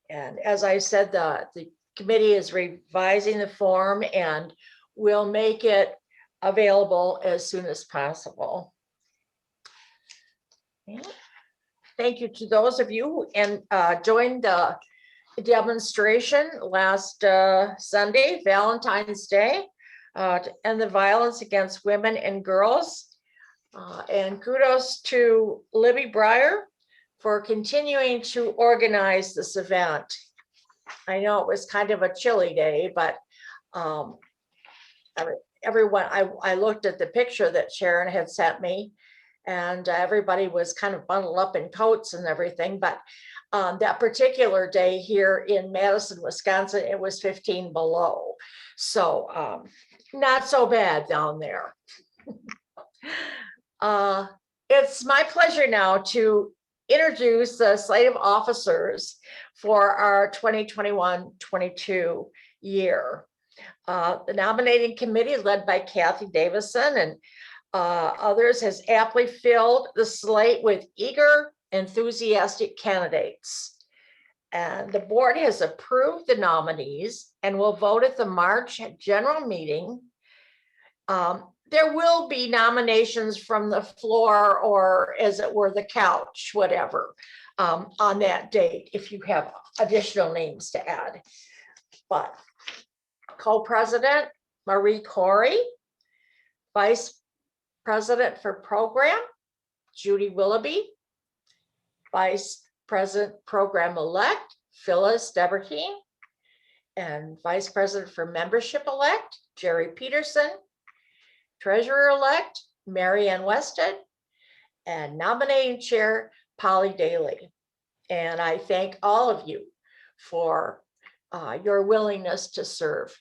And as I said, the committee is revising the form and will make it available as soon as possible. Yeah. Thank you to those of you who joined the demonstration last Sunday, Valentine's Day, to end the violence against women and girls. And kudos to Libby Breyer for continuing to organize this event. I know it was kind of a chilly day, but everyone, I looked at the picture that Sharon had sent me, and everybody was kind of bundled up in coats and everything. But that particular day here in Madison, Wisconsin, it was 15 below. So not so bad down there. It's my pleasure now to introduce the slate of officers for our 2021-22 year. The nominating committee, led by Kathy Davison and others, has aptly filled the slate with eager, enthusiastic candidates. And the board has approved the nominees and will vote at the March general meeting. There will be nominations from the floor, or as it were, the couch, whatever, on that date, if you have additional names to add. But co-president, Marie Corey, vice president for program, Judy Willoughby, vice president program-elect, Phyllis Deberkeen, and vice president for membership-elect, Jerry Peterson, treasurer-elect, Mary Ann Weston, and nominating chair, Polly Daly. And I thank all of you for your willingness to serve.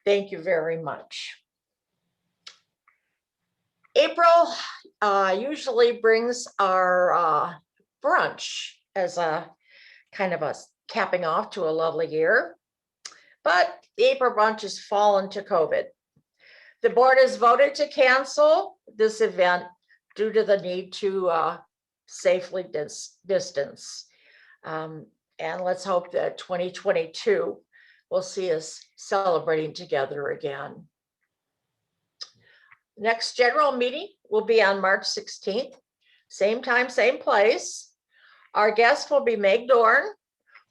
Thank you very much. April usually brings our brunch as a kind of a capping off to a lovely year, but the April brunch has fallen to COVID. The board has voted to cancel this event due to the need to safely distance. And let's hope that 2022 will see us celebrating together again. Next general meeting will be on March 16th, same time, same place. Our guest will be Meg Dorn,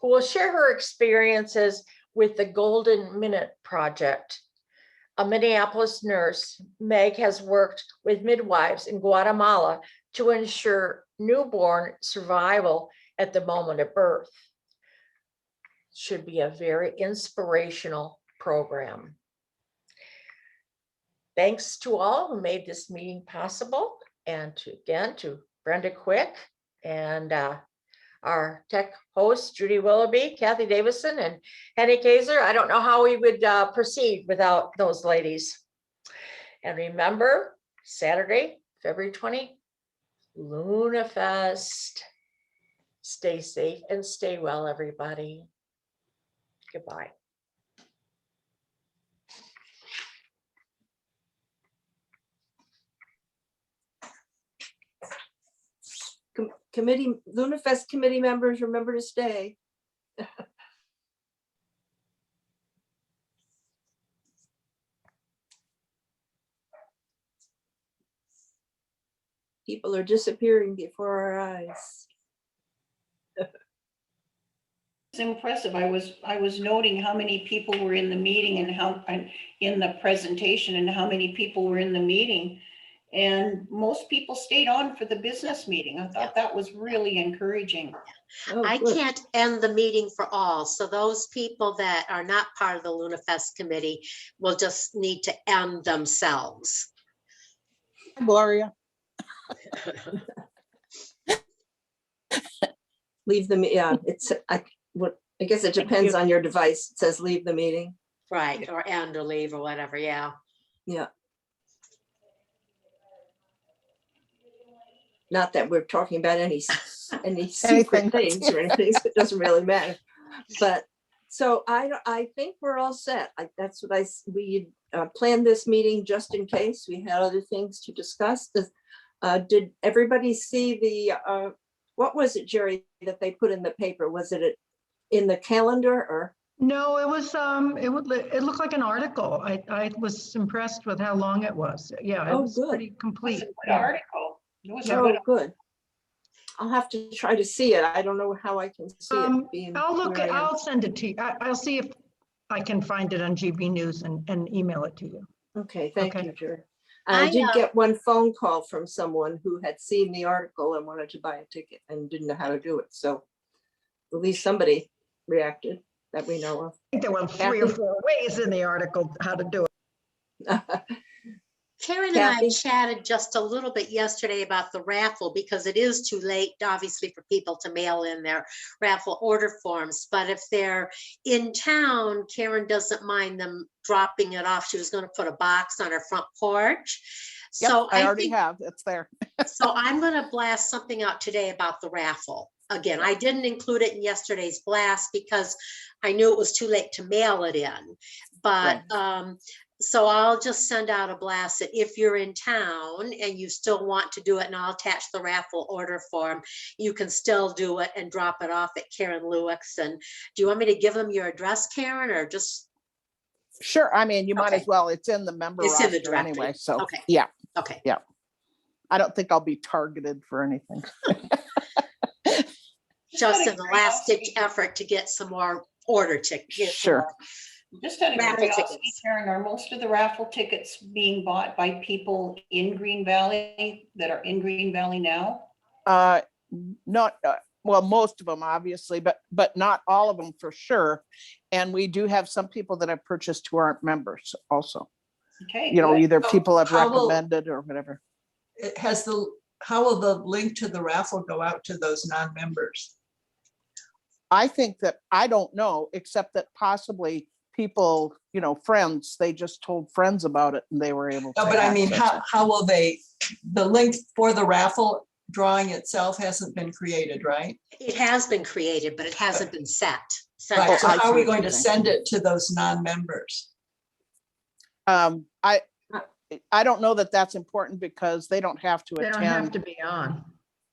who will share her experiences with the Golden Minute Project. A Minneapolis nurse, Meg has worked with midwives in Guatemala to ensure newborn survival at the moment of birth. Should be a very inspirational program. Thanks to all who made this meeting possible, and to Brenda Quick and our tech hosts, Judy Willoughby, Kathy Davison, and Henny Kaiser. I don't know how we would proceed without those ladies. And remember, Saturday, February 20, Luna Fest. Stay safe and stay well, everybody. Goodbye. Luna Fest committee members, remember to stay. People are disappearing before our eyes. It's impressive. I was noting how many people were in the meeting and how in the presentation and how many people were in the meeting. And most people stayed on for the business meeting. I thought that was really encouraging. Oh, I good. can't end the meeting for all. So those people that are not part of the Luna Fest committee will just need to end themselves. Gloria. Leave them, yeah, I guess it depends on your device. It says leave the meeting. Right, or end or leave or whatever, yeah. Yeah. Not that we're talking about any secret things or anything, so it doesn't really matter. But so I think we're all set. That's what we planned this meeting just in case we had other things to discuss. Did everybody see the what was it, Jerry, that they put in the paper? Was it in the calendar or? No, it was, it looked like an article. I was impressed with how long it was. Yeah, it Oh, was good. pretty It complete. was a good Yeah. article. It was a Oh, good. good. I'll have to try to see it. I don't know how I can see it being. I'll look where at, I am. I'll send it to you. I'll see if I can find it on GB News and email it to you. Okay, thank Okay. you, Jerry. I I, did get one phone call from someone who had seen the article and wanted to buy a ticket and didn't know how to do it. So at least somebody reacted that we know I think there were 3 or Kathy? 4 ways in the article how to do it. of. Karen and I Kathy? chatted just a little bit yesterday about the raffle because it is too late, obviously, for people to mail in their raffle order forms. But if they're in town, Karen doesn't mind them dropping it off. She was going to put a box on her front porch. Yep, So I already think, have. It's there. so I'm going to blast something out today about the raffle. Again, I didn't include it in yesterday's blast because I knew it was too late to mail it in. But so I'll just send out a blast that if you're in town and you still want to do it, and I'll attach the raffle order form, you can still do it and drop it off at Karen Lewick's. And do you want me to give them your address, Karen, or just? Sure. I mean, you might Okay. as well. It's in the member It's in the roster directory. anyway. So Okay. yeah, Okay. I don't think I'll be targeted for anything. Just in the last ditch effort to get some more order tickets. Sure. Just out of Raffle curiosity, tickets. Karen, are most of the raffle tickets being bought by people in Green Valley that are in Green Valley now? Not well, most of them obviously, but not all of them for sure. And we do have some people that have purchased who aren't members also. Okay. You know, good. either people have how will- recommended or whatever. How will the link to the raffle go out to those non-members? I think that, I don't know, except that possibly people, you know, friends, they just told friends about it and they were able to. No, but I mean, access it. how will the link for the raffle drawing itself hasn't been created, right? It has been created, but it hasn't been set. Right, so I how are see we what going you're to saying. send it to those non-members? I don't know that that's important because they don't have to They don't have attend. to be on.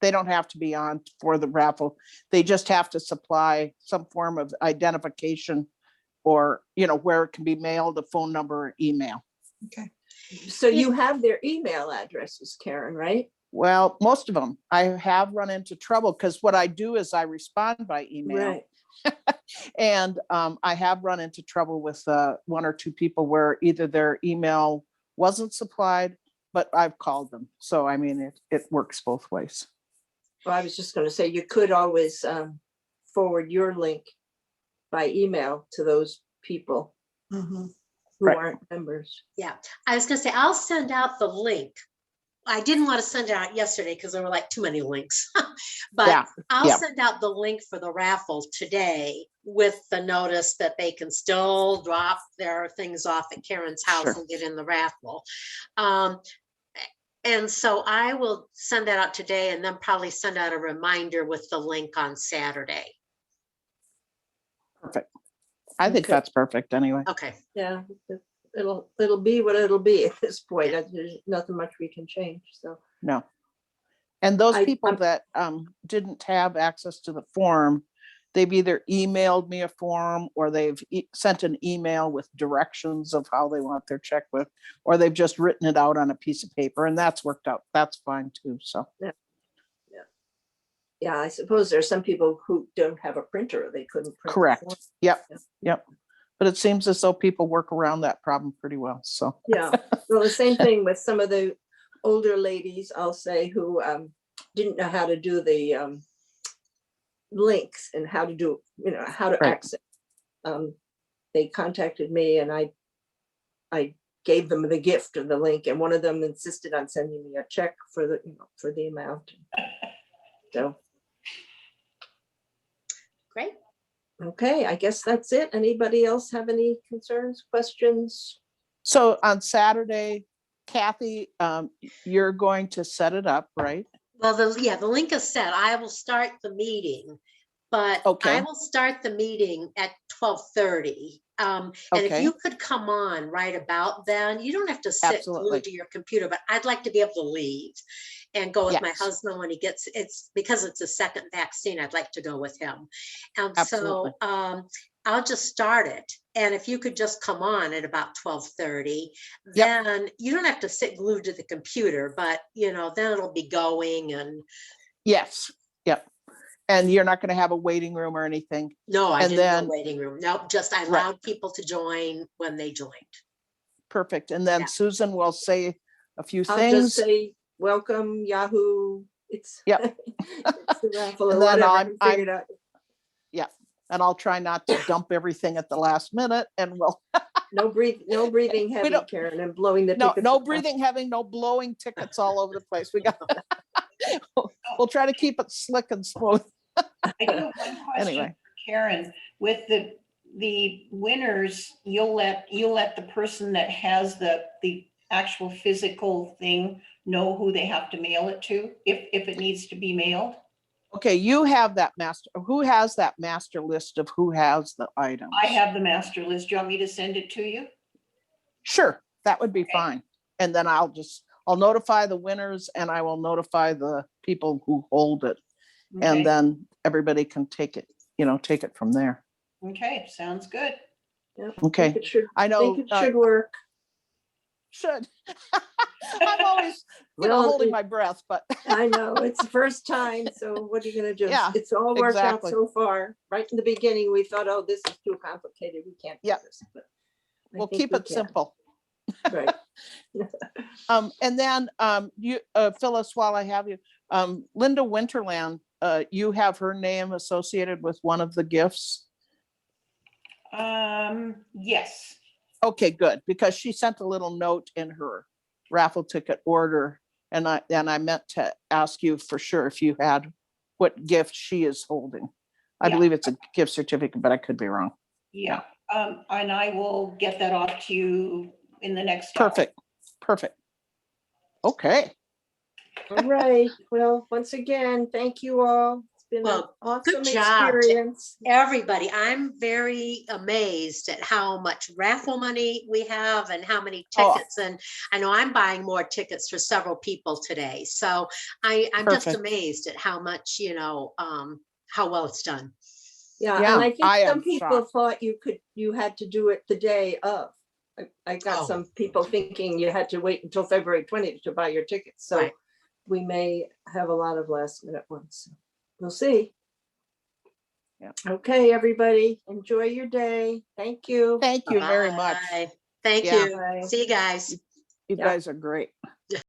They don't have to be on for the raffle. They just have to supply some form of identification or, where it can be mailed, a phone number, or email. Okay. So you have their email addresses, Karen, right? Well, most of them. I have run into trouble because what I do is I respond by email. Right. And I have run into trouble with one or two people where either their email wasn't supplied, but I've called them. So, I mean, it works both ways. Well, I was just going to say, you could always forward your link by email to those people Mhm. who Right. aren't members. Yeah, I was gonna say, I'll send out the link. I didn't want to send it out yesterday because there were like too many links. But Yeah, I'll yeah. send out the link for the raffle today with the notice that they can still drop their things off at Karen's house Sure. and get in the raffle. And so I will send that out today and then probably send out a reminder with the link on Saturday. Perfect. I think Okay. that's perfect anyway. Okay, Yeah, it'll be what it'll be at this point. There's nothing much we can change, so. No. And those people I'm- that didn't have access to the form, they've either emailed me a form or they've sent an email with directions of how they want their check with, or they've just written it out on a piece of paper, and that's worked out. That's fine too. So Yeah, I suppose there's some people who don't have a printer, they couldn't print. the correct. form. Yep. Yeah. Yep. But it seems as though people work around that problem pretty well. So Yeah, well, the same thing with some of the older ladies, I'll say, who didn't know how to do the links and how to do, how to Right. access. They contacted me and I gave them the gift of the link, and one of them insisted on sending me a check for the amount. So, great. okay, I guess that's it. Anybody else have any concerns, questions? So on Saturday, Kathy, you're going to set it up, right? Well, the link is set. I will start the meeting, but I Okay. will start the meeting at 12:30. And if Okay. you could come on right about then, you don't have to sit Absolutely. glued to your computer, but I'd like to be able to leave and go with my Yes. husband when it's because it's a second vaccine. I'd like to go with him. And Absolutely. so I'll just start it. And if you could just come on at about 12:30, Yep. then you don't have to sit glued to the computer, but then it'll be going and Yes. Yep. And you're not going to have a waiting room or anything. no, I And didn't then- know waiting room. Nope, just I Right. allowed people to join when they joined. Perfect. And then Yeah. Susan will say a few I'll just things. say, welcome Yahoo. It's Yep. it's the raffle or And then whatever. I'm- Figure it out. And I'll try not to dump everything at the last minute, and No breathing heavy, don't- Karen, and blowing the no tickets. no around. breathing heavy, no blowing tickets all over the place. We got we'll try to keep it slick and smooth. I do have one question, Anyway. Karen, with the winners, you'll let the person that has the actual physical thing know who they have to mail it to, if it needs to be mailed? Okay, you have that master. Who has that master list of who has the items? I have the master list. Do you want me to send it to you? Sure, that would be Okay. fine. And then I'll notify the winners and I will notify the people who hold it. Okay. And then everybody can take it from there. Okay, sounds good. Yeah, Okay. think it should- I know. think it should work. Should. I'm always, Well, holding my breath, but I know, it's the first time, so what are you gonna do? Yeah, It's all worked out exactly. so far. Right in the beginning, we thought, oh, this is too complicated, we can't do Yeah. this. But I we'll think keep we it can. simple. Right. And then you, Phyllis, while I have you, Linda Winterland, you have her name associated with one of the gifts. Yes. Okay, good, because she sent a little note in her raffle ticket order, and I meant to ask you for sure if you had what gift she is holding. I Yeah. believe it's a gift certificate, but I could be wrong. Yeah. And I will get that off to you in the next. hour. Perfect. Okay. All right, well, once again, thank you all. It's been an Well, awesome good job to experience. everybody. I'm very amazed at how much raffle money we have and how many Oh. tickets. And I know I'm buying more tickets for several people today. So I'm just Perfect. amazed at how much, how well it's done. Yeah, Yeah, and I think I some am people shocked. thought you had to do it the day of. I got Oh. some people thinking you had to wait until February 20th to buy your tickets. So Right. we may have a lot of last minute ones. We'll see. Yeah. Okay, everybody, enjoy your day. Thank you. Thank you very much. Bye. Thank Yeah. you. Bye. See you guys. You Yeah. guys are great.